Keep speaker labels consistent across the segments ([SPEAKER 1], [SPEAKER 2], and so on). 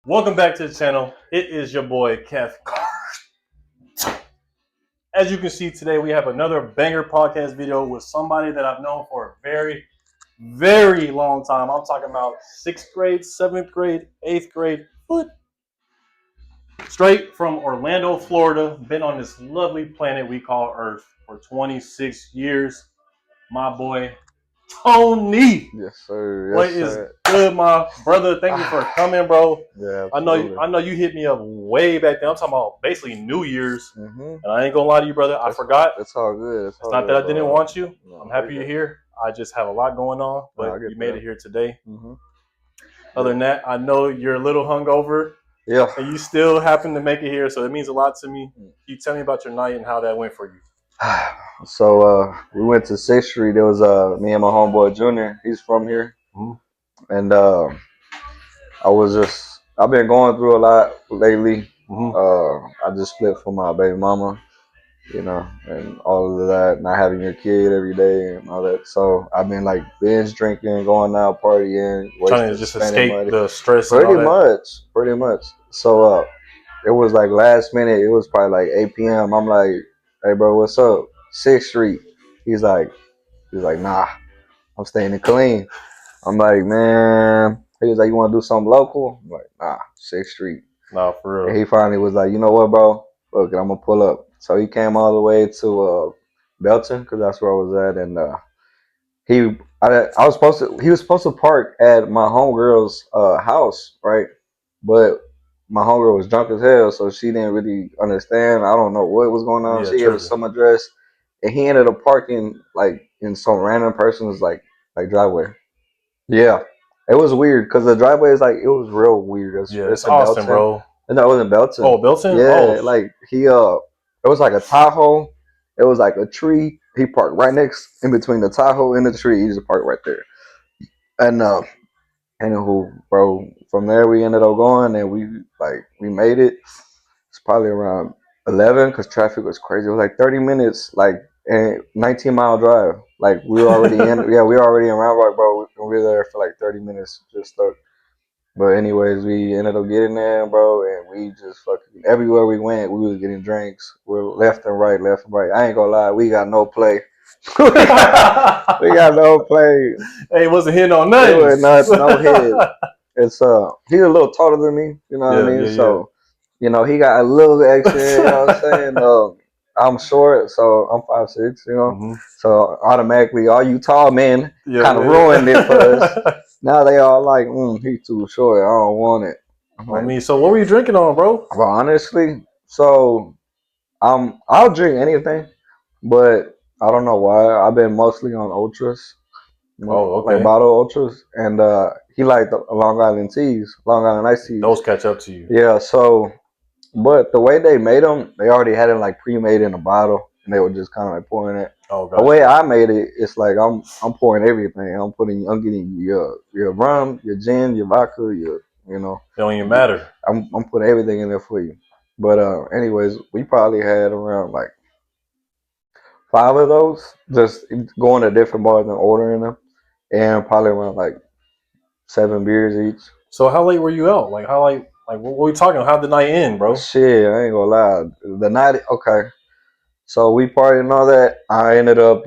[SPEAKER 1] Welcome back to the channel. It is your boy, Kev. As you can see today, we have another banger podcast video with somebody that I've known for a very, very long time. I'm talking about 6th grade, 7th grade, 8th grade, straight from Orlando, Florida. Been on this lovely planet we call Earth for 26 years. My boy, Tony.
[SPEAKER 2] Yes, sir.
[SPEAKER 1] What
[SPEAKER 2] Yes,
[SPEAKER 1] is
[SPEAKER 2] sir.
[SPEAKER 1] good, my brother? Thank you for coming, bro.
[SPEAKER 2] Yeah,
[SPEAKER 1] I
[SPEAKER 2] absolutely.
[SPEAKER 1] know you hit me up way back then. I'm talking about basically New Year's.
[SPEAKER 2] Mm-hmm.
[SPEAKER 1] And I ain't gonna lie to you, brother. I forgot.
[SPEAKER 2] It's all good.
[SPEAKER 1] It's not that I didn't want you.
[SPEAKER 2] No,
[SPEAKER 1] I'm happy you're here. I just have a lot going on, but you made it here today.
[SPEAKER 2] Mm-hmm.
[SPEAKER 1] Other than that, I know you're a little hungover.
[SPEAKER 2] Yeah.
[SPEAKER 1] And you still happen to make it here, so it means a lot to me. Can you tell me about your night and how that went for you?
[SPEAKER 2] So we went to 6th Street. There was me and my homeboy Junior. He's from here.
[SPEAKER 1] Mm-hmm.
[SPEAKER 2] And I've been going through a lot lately. Mm-hmm. I just split from my baby mama, and all of that, not having your kid every day and all that. So I've been like binge drinking, going out partying,
[SPEAKER 1] trying to just escape
[SPEAKER 2] money.
[SPEAKER 1] The stress.
[SPEAKER 2] Pretty much. So it was like last minute. It was probably like 8 p.m. I'm like, hey bro, what's up? 6th Street. He's like, nah, I'm staying clean. I'm like, man. He was like, you want to do something local? I'm like, nah, 6th Street.
[SPEAKER 1] Nah, for real.
[SPEAKER 2] And he finally was like, you know what, bro? Look, I'm gonna pull up. So he came all the way to Belton, because that's where I was at, and he was supposed to park at my homegirl's house, right? But my homegirl was drunk as hell, so she didn't really understand. I don't know what was going on.
[SPEAKER 1] Yeah,
[SPEAKER 2] she gave us some address, and he ended up parking like in some random person's like driveway. Yeah, it was weird because the driveway is like, it was real weird.
[SPEAKER 1] It's Austin,
[SPEAKER 2] Belton.
[SPEAKER 1] bro.
[SPEAKER 2] No, it wasn't Belton.
[SPEAKER 1] Oh, Belton.
[SPEAKER 2] Yeah, like it was like a Tahoe. It was like a tree. He parked right next in between the Tahoe and the tree. He just parked right there. And anywho, bro, from there we ended up going, and we made it. It's probably around 11 because traffic was crazy. It was like 30 minutes, like a 19-mile drive. Like we were already we were already in Round Rock, bro. We were there for like 30 minutes, just stuck. But anyways, we ended up getting there, bro, and we just fucking everywhere we went, we was getting drinks. We're left and right. I ain't gonna lie, we got no play. We got no play.
[SPEAKER 1] Hey, it wasn't hitting on nothing.
[SPEAKER 2] It was no hit. It's he's a little taller than me, you know what I mean? So, he got a little extra, you know what I'm saying? I'm short, so I'm 5'6", So automatically all you tall men kind of ruined it for us. Now they all like, he's too short. I don't want it.
[SPEAKER 1] So what were you drinking on, bro?
[SPEAKER 2] Well, honestly, so I'll drink anything, but I don't know why. I've been mostly on ultras, like bottle ultras, and he liked the Long Island iced teas.
[SPEAKER 1] Those catch up to you.
[SPEAKER 2] Yeah. So, but the way they made them, they already had it like pre-made in a bottle, and they were just kind of like pouring it.
[SPEAKER 1] Oh, gotcha.
[SPEAKER 2] The way I made it, it's like I'm pouring everything. I'm getting your rum, your gin, your vodka, It don't
[SPEAKER 1] even matter.
[SPEAKER 2] I'm putting everything in there for you. But anyways, we probably had around like 5 of those, just going to different bars and ordering them, and probably around like 7 beers each.
[SPEAKER 1] So how late were you out? Like how late? Like what were we talking? How'd the night end, bro?
[SPEAKER 2] Shit, I ain't gonna lie. The night, okay. So we partied and all that. I ended up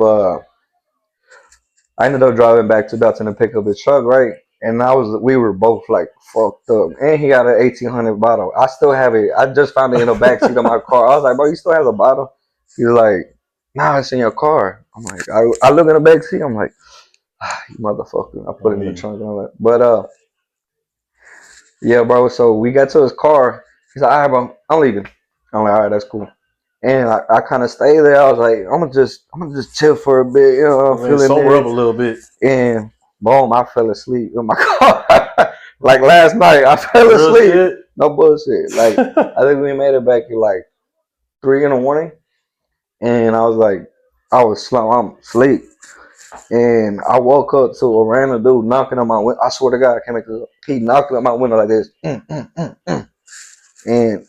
[SPEAKER 2] driving back to Belton to pick up his truck, right? And we were both like fucked up. And he got an 1800 bottle. I still have it. I just found it in the backseat of my car. I was like, bro, you still have the bottle? He's like, nah, it's in your car. I'm like, I look in the backseat. I'm like, you motherfucker. I put it in the trunk and all that. But yeah, bro. So we got to his car. He's like, all right, bro, I'm leaving. I'm like, all right, that's cool. And I kind of stayed there. I was like, I'm gonna just chill for a bit, feeling
[SPEAKER 1] sober up a little bit.
[SPEAKER 2] And boom, I fell asleep in my car. Like last night, I fell asleep. Shit? No bullshit. Like I think we made it back at like 3 in the morning, and I was I'm asleep, and I woke up to a random dude knocking on my window. I swear to God, I can't make this up. He knocked on my window like this, and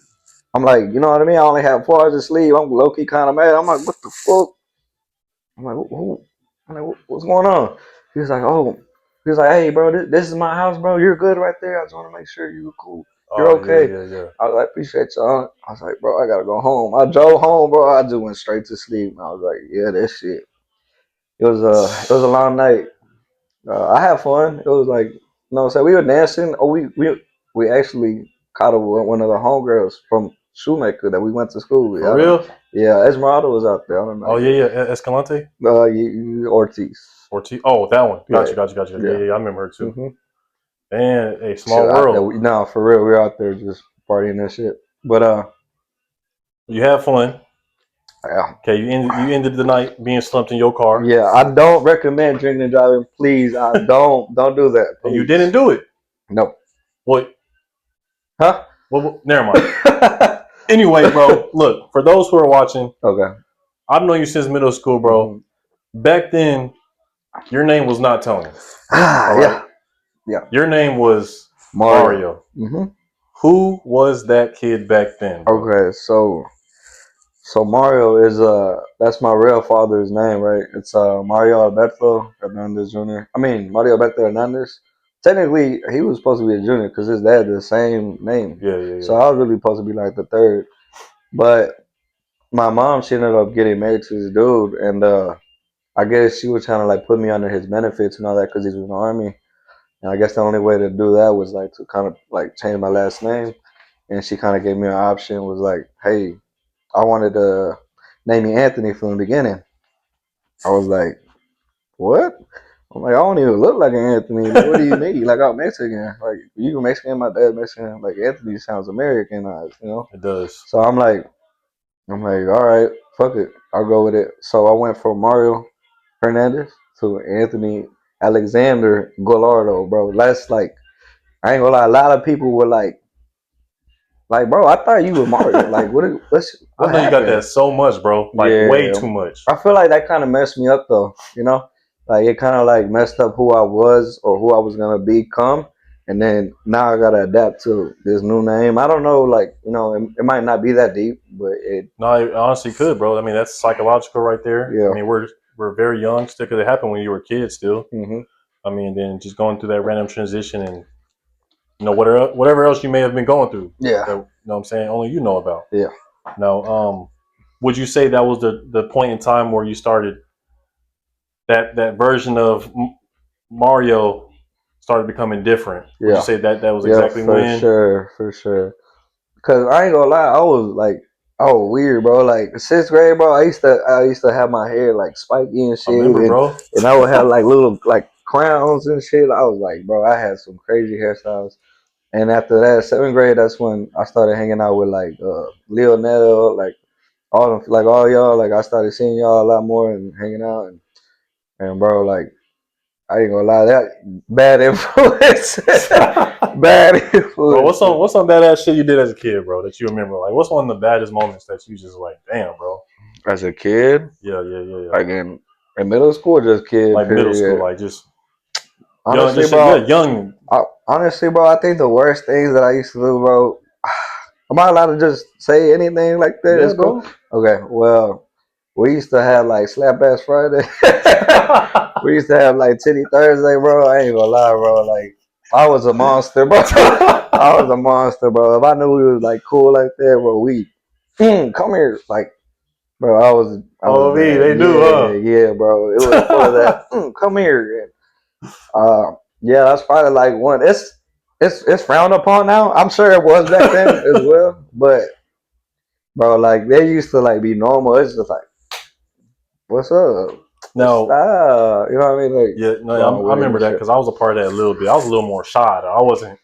[SPEAKER 2] I'm like, you know what I mean? I only have 4 hours of sleep. I'm low key kind of mad. I'm like, what the fuck? I'm like, who? I'm like, what's going on? He was like, hey, bro, this is my house, bro. You're good right there. I just want to make sure you're cool. You're
[SPEAKER 1] Oh yeah,
[SPEAKER 2] okay.
[SPEAKER 1] yeah, yeah.
[SPEAKER 2] I was like, appreciate y'all. I was like, bro, I gotta go home. I drove home, bro. I just went straight to sleep. I was like, yeah, that shit. It was a long night. I had fun. It was like, you know what I'm saying? We were dancing. Oh, we actually caught up with one of the homegirls from Shoemaker that we went to school with.
[SPEAKER 1] For
[SPEAKER 2] I don't,
[SPEAKER 1] real?
[SPEAKER 2] yeah, Esmeralda was out there. I don't know.
[SPEAKER 1] Oh yeah, yeah. Escalante
[SPEAKER 2] Ortiz.
[SPEAKER 1] or T? Oh, that one. Got
[SPEAKER 2] Yeah,
[SPEAKER 1] you, got you, got you. Yeah,
[SPEAKER 2] yeah.
[SPEAKER 1] yeah, yeah. I remember her too.
[SPEAKER 2] hmm
[SPEAKER 1] And a
[SPEAKER 2] Shit,
[SPEAKER 1] small
[SPEAKER 2] out there.
[SPEAKER 1] world.
[SPEAKER 2] No, for real, we were out there just partying and shit. But
[SPEAKER 1] You had fun.
[SPEAKER 2] yeah,
[SPEAKER 1] Okay, you ended the night being slumped in your car,
[SPEAKER 2] yeah. I don't recommend drinking and driving. Please, I don't do that.
[SPEAKER 1] and you
[SPEAKER 2] Please,
[SPEAKER 1] didn't do it.
[SPEAKER 2] no.
[SPEAKER 1] What?
[SPEAKER 2] Huh?
[SPEAKER 1] Well, never mind. Anyway, bro, look, for those who are watching,
[SPEAKER 2] Okay.
[SPEAKER 1] I've known you since middle school, bro.
[SPEAKER 2] hmm
[SPEAKER 1] Back then, your name was not Tony. All right.
[SPEAKER 2] Yeah, yeah.
[SPEAKER 1] Your name was
[SPEAKER 2] Mario.
[SPEAKER 1] Mario.
[SPEAKER 2] hmm
[SPEAKER 1] Who was that kid back then, bro?
[SPEAKER 2] Okay, so Mario is that's my real father's name, right? It's Mario Alberto Hernandez Jr. I mean Mario Alberto Hernandez. Technically, he was supposed to be a junior because his dad had the same name.
[SPEAKER 1] Yeah, yeah,
[SPEAKER 2] So
[SPEAKER 1] yeah.
[SPEAKER 2] I was really supposed to be like the third. But my mom, she ended up getting married to this dude, and I guess she was trying to like put me under his benefits and all that because he was in the army. And I guess the only way to do that was like to kind of like change my last name. And she kind of gave me an option. Was like, hey, I wanted to name me Anthony from the beginning. I was like, what? I'm like, I don't even look like an Anthony. Like, what do you mean? Like, I'm Mexican. Like, you Mexican, my dad Mexican. Like, Anthony sounds Americanized, you know?
[SPEAKER 1] It does.
[SPEAKER 2] So I'm like, all right, fuck it. I'll go with it. So I went from Mario Hernandez to Anthony Alexander Gallardo, bro. That's like, I ain't gonna lie, a lot of people were like, bro, I thought you were Mario. Like,
[SPEAKER 1] I
[SPEAKER 2] what
[SPEAKER 1] know you got that
[SPEAKER 2] happened?
[SPEAKER 1] so much, bro. Like way
[SPEAKER 2] Yeah,
[SPEAKER 1] too much.
[SPEAKER 2] I feel like that kind of messed me up though. You know, like it kind of like messed up who I was or who I was gonna become, and then now I gotta adapt to this new name. I don't know, like it might not be that deep, but it,
[SPEAKER 1] No, it honestly could, bro. I mean, that's psychological right there. I
[SPEAKER 2] yeah.
[SPEAKER 1] mean, we're very young. Still could have happened when you were kids. Still,
[SPEAKER 2] hmm
[SPEAKER 1] I mean, then just going through that random transition and whatever else you may have been going through
[SPEAKER 2] Yeah,
[SPEAKER 1] that what I'm saying only you know about.
[SPEAKER 2] yeah.
[SPEAKER 1] Now, would you say that was the point in time where you started that version of Mario started becoming different? Would you
[SPEAKER 2] Yeah,
[SPEAKER 1] say that was
[SPEAKER 2] yeah,
[SPEAKER 1] exactly
[SPEAKER 2] for
[SPEAKER 1] when?
[SPEAKER 2] sure, for sure. Cause I ain't gonna lie, I was like, oh weird, bro. Like sixth grade, bro. I used to have my hair like spiky and
[SPEAKER 1] I
[SPEAKER 2] shit,
[SPEAKER 1] remember, bro.
[SPEAKER 2] and I would have like little like crowns and shit. I was like, bro, I had some crazy hairstyles. And after that, seventh grade, that's when I started hanging out with like Leonel, like all them, like all y'all. Like I started seeing y'all a lot more and hanging out, and bro, like I ain't gonna lie, that bad influence, bad
[SPEAKER 1] Bro,
[SPEAKER 2] influence.
[SPEAKER 1] what's some badass shit you did as a kid, bro, that you remember? Like, what's one of the baddest moments that you just like, damn, bro?
[SPEAKER 2] As a kid,
[SPEAKER 1] Yeah, yeah, yeah, yeah.
[SPEAKER 2] like in middle school, just kid,
[SPEAKER 1] Like middle school,
[SPEAKER 2] period.
[SPEAKER 1] like just young,
[SPEAKER 2] Honestly,
[SPEAKER 1] just yeah,
[SPEAKER 2] bro,
[SPEAKER 1] young.
[SPEAKER 2] honestly, bro, I think the worst things that I used to do, bro. Am I allowed to just say anything like that?
[SPEAKER 1] Yeah,
[SPEAKER 2] It's cool.
[SPEAKER 1] bro.
[SPEAKER 2] Okay, well, we used to have like Slap Ass Friday. We used to have like Titty Thursday, bro. I ain't gonna lie, bro. Like, I was a monster, bro. I was a monster, bro. If I knew we was like cool like that, bro, come here, like, bro. I was
[SPEAKER 1] Oh, me,
[SPEAKER 2] that.
[SPEAKER 1] they do,
[SPEAKER 2] Yeah,
[SPEAKER 1] huh?
[SPEAKER 2] yeah, bro. It was full of that. Come here. Yeah, that's probably like one. It's frowned upon now. I'm sure it was back then as well, but bro, like they used to like be normal. It's just like, what's up?
[SPEAKER 1] Now,
[SPEAKER 2] Stop. You know what I mean? Like
[SPEAKER 1] yeah, no,
[SPEAKER 2] going
[SPEAKER 1] I
[SPEAKER 2] with it
[SPEAKER 1] remember
[SPEAKER 2] and
[SPEAKER 1] that
[SPEAKER 2] shit.
[SPEAKER 1] because I was a part of that a little bit. I was a little more shy. Though. I wasn't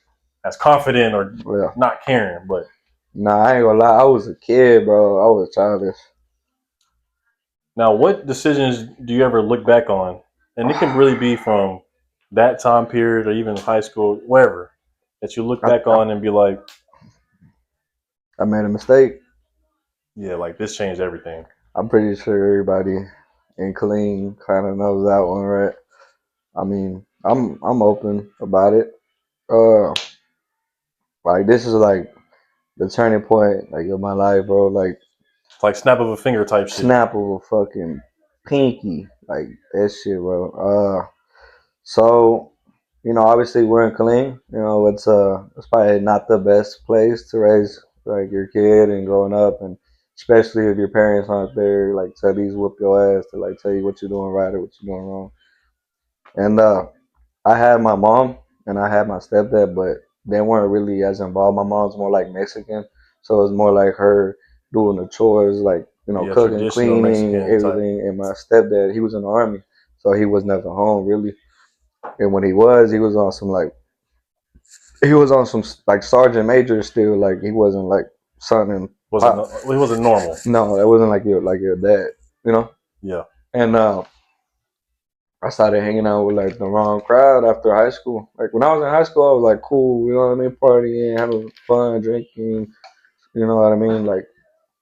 [SPEAKER 1] as confident or
[SPEAKER 2] Yeah.
[SPEAKER 1] not caring. But
[SPEAKER 2] Nah, I ain't gonna lie. I was a kid, bro. I was childish.
[SPEAKER 1] now, what decisions do you ever look back on? And it can really be from that time period or even high school, wherever, that you look
[SPEAKER 2] I,
[SPEAKER 1] back
[SPEAKER 2] I,
[SPEAKER 1] on and be like,
[SPEAKER 2] I made a mistake.
[SPEAKER 1] yeah, like this changed everything.
[SPEAKER 2] I'm pretty sure everybody in clean kind of knows that one, right? I mean, I'm open about it. Uh, like this is like the turning point like of my life, bro. Like
[SPEAKER 1] It's like snap of a finger type shit.
[SPEAKER 2] snap of a fucking pinky, like that shit, bro. So obviously we're in Killeen. It's probably not the best place to raise like your kid and growing up, and especially if your parents aren't there, like to at least whoop your ass to like tell you what you're doing right or what you're doing wrong. And I had my mom and I had my stepdad, but they weren't really as involved. My mom's more like Mexican, so it was more like her doing the chores, like
[SPEAKER 1] Yeah,
[SPEAKER 2] cooking,
[SPEAKER 1] traditional
[SPEAKER 2] cleaning,
[SPEAKER 1] Mexican type.
[SPEAKER 2] everything. And my stepdad, he was in the army, so he was never home really. And when he was on some like he was on some like sergeant major still. Like he wasn't like son and
[SPEAKER 1] Wasn't
[SPEAKER 2] pop.
[SPEAKER 1] it wasn't normal.
[SPEAKER 2] No, it wasn't like your dad, you know.
[SPEAKER 1] Yeah.
[SPEAKER 2] And I started hanging out with like the wrong crowd after high school. Like when I was in high school, I was like cool, you know what I mean, partying, having fun, drinking, you know what I mean, like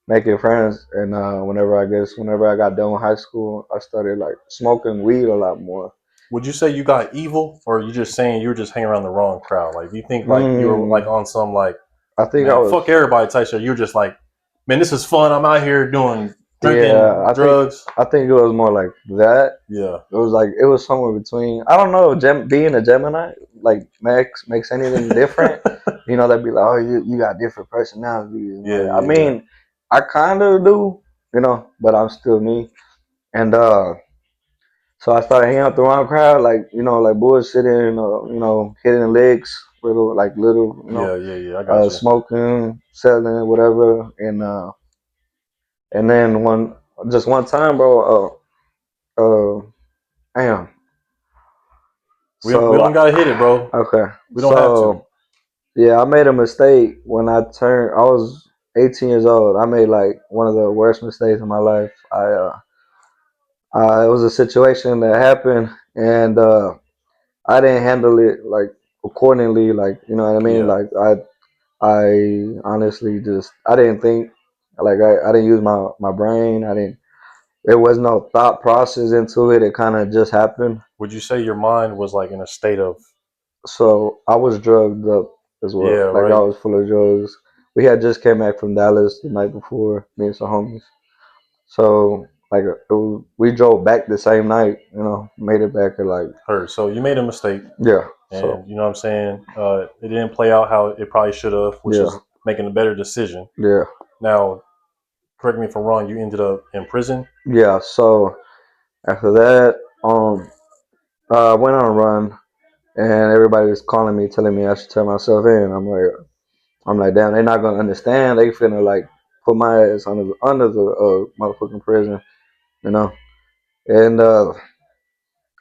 [SPEAKER 2] making friends. And whenever I got done with high school, I started like smoking weed a lot more.
[SPEAKER 1] Would you say you got evil, or are you just saying you were just hanging around the wrong crowd? Like, do you think like you were like
[SPEAKER 2] Mm,
[SPEAKER 1] on some like,
[SPEAKER 2] I think I
[SPEAKER 1] man,
[SPEAKER 2] was.
[SPEAKER 1] fuck everybody type shit? You're just like, man, this is fun. I'm out here doing
[SPEAKER 2] Yeah,
[SPEAKER 1] drinking drugs.
[SPEAKER 2] I think it was more like that.
[SPEAKER 1] Yeah,
[SPEAKER 2] It was somewhere between. I don't know. Being a Gemini like makes anything different. They'd be like, oh, you got different personalities.
[SPEAKER 1] yeah,
[SPEAKER 2] I
[SPEAKER 1] yeah, yeah.
[SPEAKER 2] mean, I kind of do, but I'm still me. And so I started hanging out the wrong crowd, like like bullshitting, hitting licks, little,
[SPEAKER 1] Yeah, yeah, yeah. I got you.
[SPEAKER 2] smoking, selling, whatever. And then one time, bro. Damn.
[SPEAKER 1] We
[SPEAKER 2] So
[SPEAKER 1] don't gotta hit it, bro.
[SPEAKER 2] okay.
[SPEAKER 1] We don't have to.
[SPEAKER 2] So yeah, I made a mistake when I was 18 years old. I made like one of the worst mistakes in my life. It was a situation that happened, and I didn't handle it like accordingly. Like what I mean.
[SPEAKER 1] Yeah.
[SPEAKER 2] Like I honestly just I didn't think like I didn't use my brain. I didn't. There was no thought process into it. It kind of just happened.
[SPEAKER 1] Would you say your mind was like in a state of?
[SPEAKER 2] So I was drugged up as well.
[SPEAKER 1] Yeah,
[SPEAKER 2] Like I
[SPEAKER 1] right.
[SPEAKER 2] was full of drugs. We had just came back from Dallas the night before, me and some homies. So like we drove back the same night. Made it back at like
[SPEAKER 1] Heard. So you made a mistake,
[SPEAKER 2] yeah. So
[SPEAKER 1] and you know what I'm saying. It didn't play out how it probably should have, which
[SPEAKER 2] yeah,
[SPEAKER 1] is making a better decision.
[SPEAKER 2] yeah,
[SPEAKER 1] Now, correct me if I'm wrong. You ended up in prison.
[SPEAKER 2] yeah. So after that, I went on a run, and everybody was calling me, telling me I should turn myself in. I'm like, damn, they're not gonna understand. They finna like put my ass under the motherfucking prison, you know. And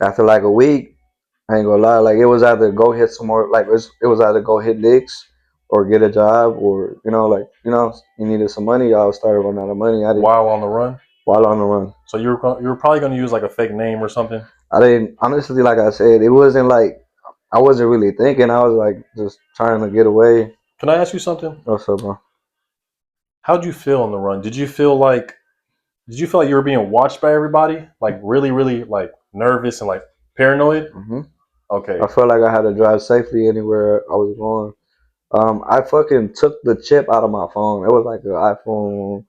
[SPEAKER 2] after like a week, I ain't gonna lie, like it was either go hit some more, like it was either go hit licks or get a job, or you needed some money. I was starting to run out of money. I didn't
[SPEAKER 1] While on the run.
[SPEAKER 2] while on the run.
[SPEAKER 1] So you were probably going to use like a fake name or something.
[SPEAKER 2] I didn't honestly, like I said, it wasn't like I wasn't really thinking. I was like just trying to get away.
[SPEAKER 1] Can I ask you something?
[SPEAKER 2] What's up, bro?
[SPEAKER 1] How'd you feel on the run? Did you feel like you were being watched by everybody? Like really, really like nervous and like paranoid?
[SPEAKER 2] hmm
[SPEAKER 1] Okay.
[SPEAKER 2] I felt like I had to drive safely anywhere I was going. I fucking took the chip out of my phone. It was like an iPhone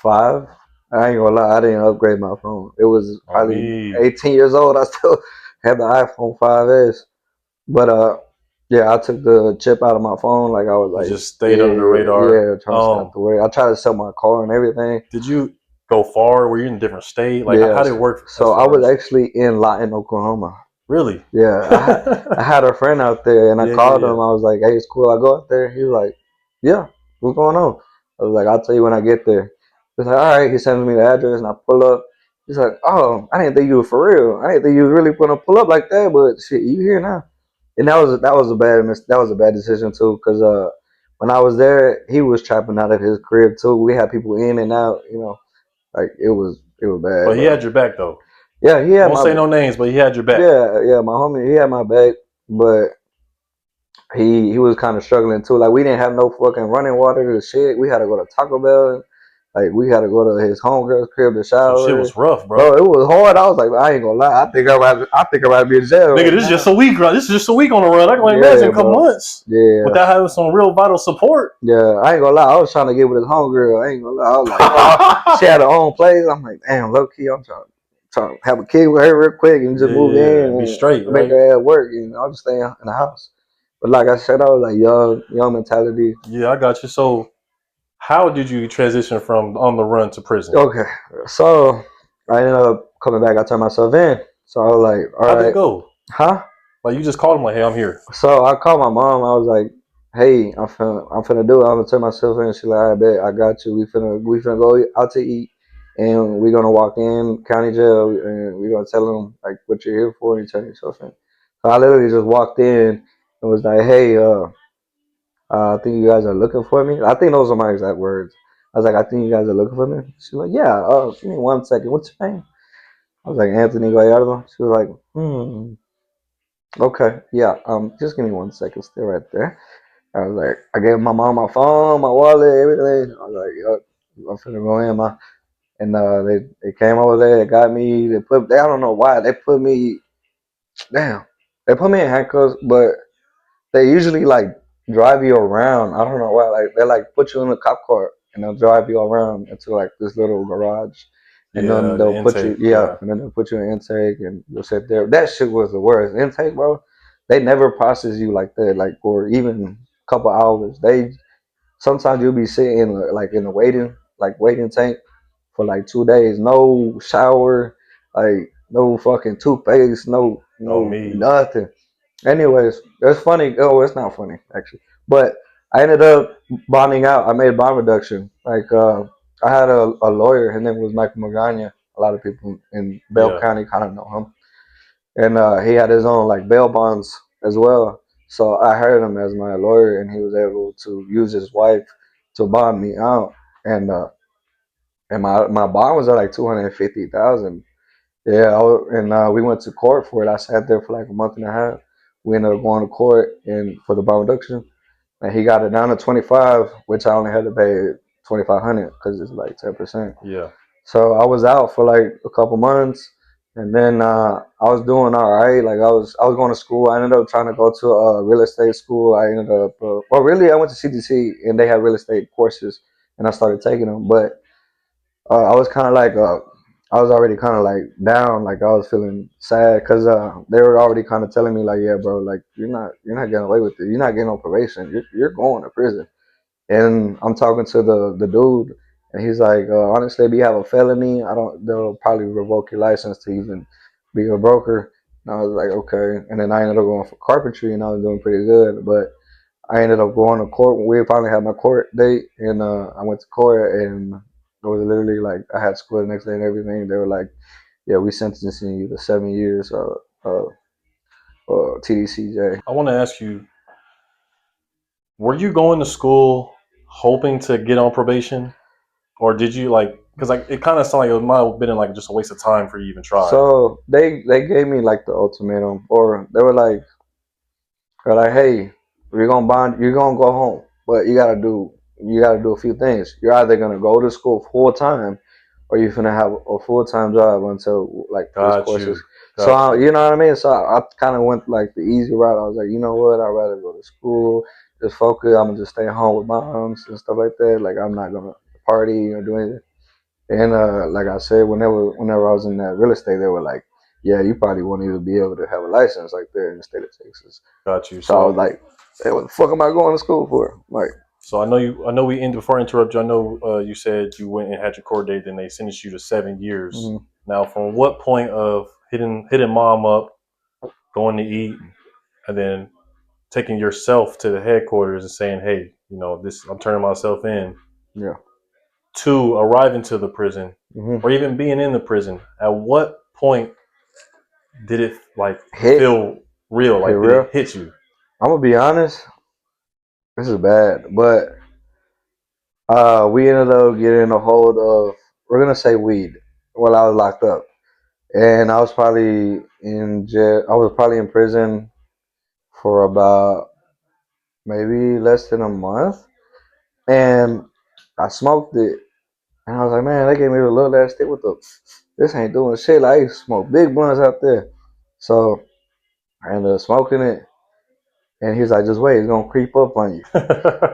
[SPEAKER 2] 5. I ain't gonna lie, I didn't upgrade my phone. It was
[SPEAKER 1] On
[SPEAKER 2] probably
[SPEAKER 1] me.
[SPEAKER 2] 18 years old. I still had the iPhone 5S. But yeah, I took the chip out of my phone. Like I was
[SPEAKER 1] You
[SPEAKER 2] like,
[SPEAKER 1] just stayed under the radar.
[SPEAKER 2] yeah, trying to stay out the way. I tried to sell my car and everything.
[SPEAKER 1] Did you go far? Were you in a different state? Like how
[SPEAKER 2] Yes.
[SPEAKER 1] did it work as
[SPEAKER 2] So I
[SPEAKER 1] far
[SPEAKER 2] was
[SPEAKER 1] as
[SPEAKER 2] actually in Lawton, Oklahoma.
[SPEAKER 1] really?
[SPEAKER 2] Yeah, I had a friend out there, and I
[SPEAKER 1] Yeah, yeah,
[SPEAKER 2] called him.
[SPEAKER 1] yeah.
[SPEAKER 2] I was like, "Hey, it's cool. I go out there." He was like, "Yeah, what's going on?" I was like, "I'll tell you when I get there." He's like, "All right." He sends me the address, and I pull up. He's like, "Oh, I didn't think you were for real. I didn't think you was really gonna pull up like that, but shit, you here now." And that was a bad decision too, because when I was there, he was trapping out of his crib too. We had people in and out, like it was bad,
[SPEAKER 1] But he
[SPEAKER 2] bro.
[SPEAKER 1] had your back though.
[SPEAKER 2] Yeah, he had
[SPEAKER 1] Won't
[SPEAKER 2] my
[SPEAKER 1] say no names, but he had your back.
[SPEAKER 2] yeah, my homie, he had my back, but he was kind of struggling too. Like we didn't have no fucking running water to shit. We had to go to Taco Bell. Like we had to go to his homegirl's crib to
[SPEAKER 1] So shit
[SPEAKER 2] shower.
[SPEAKER 1] was rough,
[SPEAKER 2] Bro,
[SPEAKER 1] bro.
[SPEAKER 2] it was hard. I was like, I ain't gonna lie. I think I might be in jail.
[SPEAKER 1] Nigga,
[SPEAKER 2] Right
[SPEAKER 1] this is
[SPEAKER 2] now.
[SPEAKER 1] just a week, bro. This is just a week on the run. I can only imagine
[SPEAKER 2] Yeah,
[SPEAKER 1] a couple
[SPEAKER 2] bro.
[SPEAKER 1] months
[SPEAKER 2] Yeah,
[SPEAKER 1] without having some real vital support.
[SPEAKER 2] yeah. I ain't gonna lie. I was trying to get with his homegirl. I ain't gonna lie. I was like, oh, she had her own place. I'm like, damn, low key. I'm trying trying to have a kid with her real quick and just move
[SPEAKER 1] Yeah, and be
[SPEAKER 2] in
[SPEAKER 1] straight,
[SPEAKER 2] and make
[SPEAKER 1] right?
[SPEAKER 2] her ass work. And I'll just stay in the house. But like I said, I was like young mentality.
[SPEAKER 1] Yeah, I got you. So, how did you transition from on the run to prison?
[SPEAKER 2] Okay, so I ended up coming back. I turned myself in. So I was like, all
[SPEAKER 1] How did it
[SPEAKER 2] right,
[SPEAKER 1] go?
[SPEAKER 2] huh?
[SPEAKER 1] Like you just called him like, "Hey, I'm here."
[SPEAKER 2] So I called my mom. I was like, "Hey, I'm finna do it. I'm gonna turn myself in." She's like, "I bet I got you. We finna go out to eat, and we're gonna walk in county jail, and we're gonna tell them like what you're here for, and you turn yourself in." So I literally just walked in and was like, "Hey, I think you guys are looking for me." I think those are my exact words. I was like, "I think you guys are looking for me." She's like, "Yeah. Give me 1 second. What's your name?" I was like, "Anthony Gallardo." She was like, "Hmm. Okay. Yeah. Just give me 1 second. Stay right there." I was like, I gave my mom my phone, my wallet, everything. I was like, yo, I'm finna go in, ma. And they came over there, they got me, I don't know why, they put me, damn, they put me in handcuffs, but they usually like drive you around. I don't know why, like they like put you in a cop car and they'll drive you around into like this little garage. And then
[SPEAKER 1] Yeah, the
[SPEAKER 2] they'll put you,
[SPEAKER 1] intake.
[SPEAKER 2] yeah,
[SPEAKER 1] Yeah,
[SPEAKER 2] and then they'll put you in intake and you'll sit there. That shit was the worst. Intake, bro, they never process you like that, like for even a couple hours. They sometimes you'll be sitting like in the waiting tank for like 2 days, no shower, like no fucking toothpaste,
[SPEAKER 1] on
[SPEAKER 2] no
[SPEAKER 1] me.
[SPEAKER 2] nothing. Anyways, it's funny. Oh, it's not funny actually, but I ended up bonding out. I made bond reduction. Like I had a lawyer. His name was Michael Magana. A lot of people in Bell
[SPEAKER 1] Yeah,
[SPEAKER 2] County kind of know him, and he had his own like bail bonds as well. So I hired him as my lawyer, and he was able to use his wife to bond me out, and my bond was at like 250,000. Yeah, and we went to court for it. I sat there for like a month and a half. We ended up going to court and for the bond reduction, and he got it down to 25, which I only had to pay 2,500 because it's like 10%.
[SPEAKER 1] yeah,
[SPEAKER 2] So I was out for like a couple months, and then I was doing all right. Like I was going to school. I ended up trying to go to a real estate school. I ended up well, really, I went to CTC and they had real estate courses, and I started taking them. But I was kind of like I was already kind of like down. Like I was feeling sad because they were already kind of telling me like, yeah, bro, like you're not getting away with it. You're not getting on probation. You're going to prison. And I'm talking to the dude, and he's like, honestly, if you have a felony, I don't. They'll probably revoke your license to even be a broker. And I was like, okay. And then I ended up going for carpentry, and I was doing pretty good. But I ended up going to court. We finally had my court date, and I went to court, and it was literally like I had school the next day and everything. They were like, yeah, we sentencing you to 7 years TDCJ.
[SPEAKER 1] I want to ask you: were you going to school hoping to get on probation, or did you like? Because like it kind of sounded like it might have been like just a waste of time for you to even try.
[SPEAKER 2] So they gave me like the ultimatum, or they were like, they're like, hey, you're gonna bond, you're gonna go home, but you gotta do a few things. You're either gonna go to school full time, or you're gonna have a full time job until like these
[SPEAKER 1] Got
[SPEAKER 2] courses.
[SPEAKER 1] you,
[SPEAKER 2] So
[SPEAKER 1] got you,
[SPEAKER 2] you know what I mean. So I kind of went like the easy route. I was like, you know what? I'd rather go to school, just focus. I'm gonna just stay home with moms and stuff like that. Like I'm not gonna party or do anything. And like I said, whenever I was in that real estate, they were like, yeah, you probably won't even be able to have a license like there in the state of Texas.
[SPEAKER 1] got you.
[SPEAKER 2] So I was like, hey, what the fuck am I going to school for? Like,
[SPEAKER 1] So I know you. I know we ended before I interrupt you. I know you said you went and had your court date, then they sentenced you to 7 years.
[SPEAKER 2] mhm,
[SPEAKER 1] Now, from what point of hitting mom up, going to eat, and then taking yourself to the headquarters and saying, "Hey, this I'm turning myself in,"
[SPEAKER 2] yeah,
[SPEAKER 1] to arriving to the prison,
[SPEAKER 2] hmm
[SPEAKER 1] or even being in the prison, at what point did it like
[SPEAKER 2] hit,
[SPEAKER 1] feel real?
[SPEAKER 2] hit
[SPEAKER 1] Like, did
[SPEAKER 2] real.
[SPEAKER 1] it hit you?
[SPEAKER 2] I'm gonna be honest, this is bad, but we ended up getting a hold of, we're gonna say weed while I was locked up, and I was probably in jail. I was probably in prison for about maybe less than a month, and I smoked it. And I was like, man, they gave me a little ass stick with the. This ain't doing shit. Like, I used to smoke big blunts out there. So I ended up smoking it. And he's like, just wait, it's going to creep up on you. I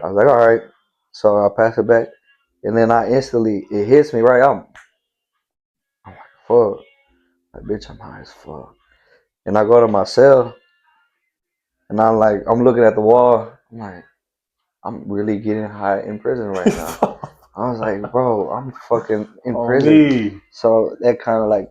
[SPEAKER 2] was like, all right. So I pass it back. And then it hits me right. I'm like, fuck. Like, bitch, I'm high as fuck. And I go to my cell, and I'm looking at the wall. I'm like, I'm really getting high in prison right now. I was like, bro, I'm fucking in
[SPEAKER 1] On
[SPEAKER 2] prison.
[SPEAKER 1] me.
[SPEAKER 2] So that kind of like,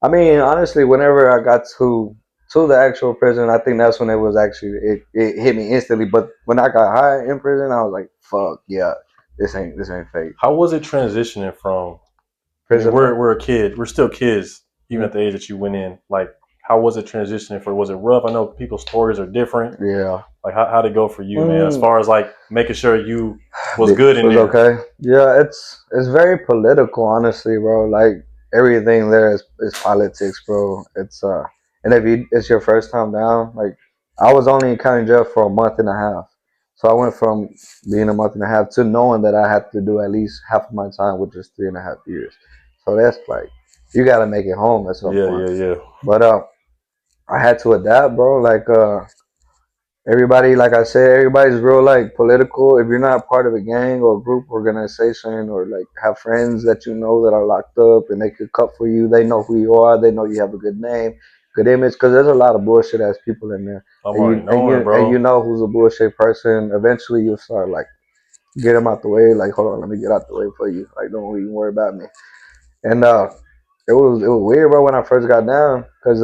[SPEAKER 2] I mean, honestly, whenever I got to the actual prison, I think that's when it was actually it hit me instantly. But when I got high in prison, I was like, fuck yeah, this ain't fake.
[SPEAKER 1] How was it transitioning from? I mean,
[SPEAKER 2] Prison life.
[SPEAKER 1] we're a kid. We're still kids, even at the age that you went in. Like, how was it transitioning for? Was it rough? I know people's stories are different.
[SPEAKER 2] Yeah.
[SPEAKER 1] Like, how'd it go for you, man? As
[SPEAKER 2] Mm,
[SPEAKER 1] far as like making sure you was
[SPEAKER 2] it
[SPEAKER 1] good in
[SPEAKER 2] was
[SPEAKER 1] there.
[SPEAKER 2] okay. Yeah, it's very political, honestly, bro. Like everything there is politics, bro. And if it's your first time down, like I was only in county jail for a month and a half. So I went from being a month and a half to knowing that I had to do at least half of my time, which is 3.5 years. So that's like you gotta make it home at some
[SPEAKER 1] Yeah,
[SPEAKER 2] point.
[SPEAKER 1] yeah, yeah.
[SPEAKER 2] But I had to adapt, bro. Like everybody, like I said, everybody's real like political. If you're not part of a gang or group organization or like have friends that you know that are locked up and they could cut for you, they know who you are. They know you have a good name, good image. Because there's a lot of bullshit ass people in there,
[SPEAKER 1] I'm
[SPEAKER 2] and
[SPEAKER 1] already
[SPEAKER 2] you and
[SPEAKER 1] knowing,
[SPEAKER 2] you and you
[SPEAKER 1] bro.
[SPEAKER 2] know who's a bullshit person. Eventually, you'll start like get them out the way. Like, hold on, let me get out the way for you. Like, don't even worry about me. And it was weird, bro, when I first got down, because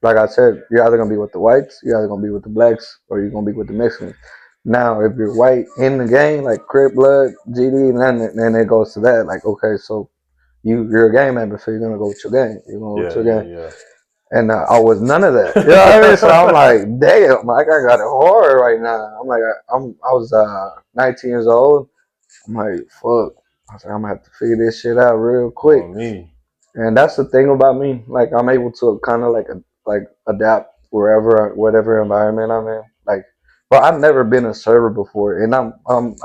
[SPEAKER 2] like I said, you're either gonna be with the whites, you're either gonna be with the blacks, or you're gonna be with the Mexicans. Now, if you're white in the gang, like Crip Blood, GD, and then it goes to that. Like, okay, so you're a gang member, so you're gonna go with your gang. You're gonna go with
[SPEAKER 1] Yeah,
[SPEAKER 2] your
[SPEAKER 1] yeah,
[SPEAKER 2] gang.
[SPEAKER 1] yeah.
[SPEAKER 2] And I was none of that. You know what I mean? So I'm like, damn, like I got it hard right now. I'm like, I was 19 years old. I'm like, fuck. I was like, I'm gonna have to figure this shit out real quick.
[SPEAKER 1] On me.
[SPEAKER 2] And that's the thing about me. Like I'm able to kind of like adapt wherever whatever environment I'm in. Like, but I've never been a server before, and I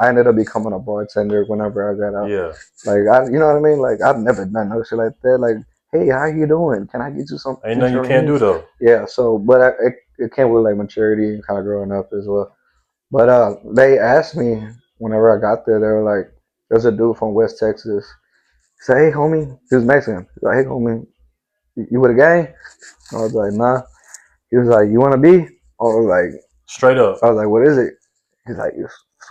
[SPEAKER 2] ended up becoming a bartender whenever I got out.
[SPEAKER 1] Yeah.
[SPEAKER 2] Like you know what I mean? Like I've never done no shit like that. Like, hey, how you doing? Can I get you some
[SPEAKER 1] Ain't nothing you can't do
[SPEAKER 2] drinks?
[SPEAKER 1] though.
[SPEAKER 2] Yeah. So, but it came with like maturity and kind of growing up as well. But they asked me whenever I got there. They were like, "There's a dude from West Texas." He said, "Hey, homie," he was Mexican. He's like, "Hey, homie, you with a gang?" I was like, "Nah." He was like, "You want to be?"
[SPEAKER 1] Straight up.
[SPEAKER 2] I was like, "What is it?" He's like,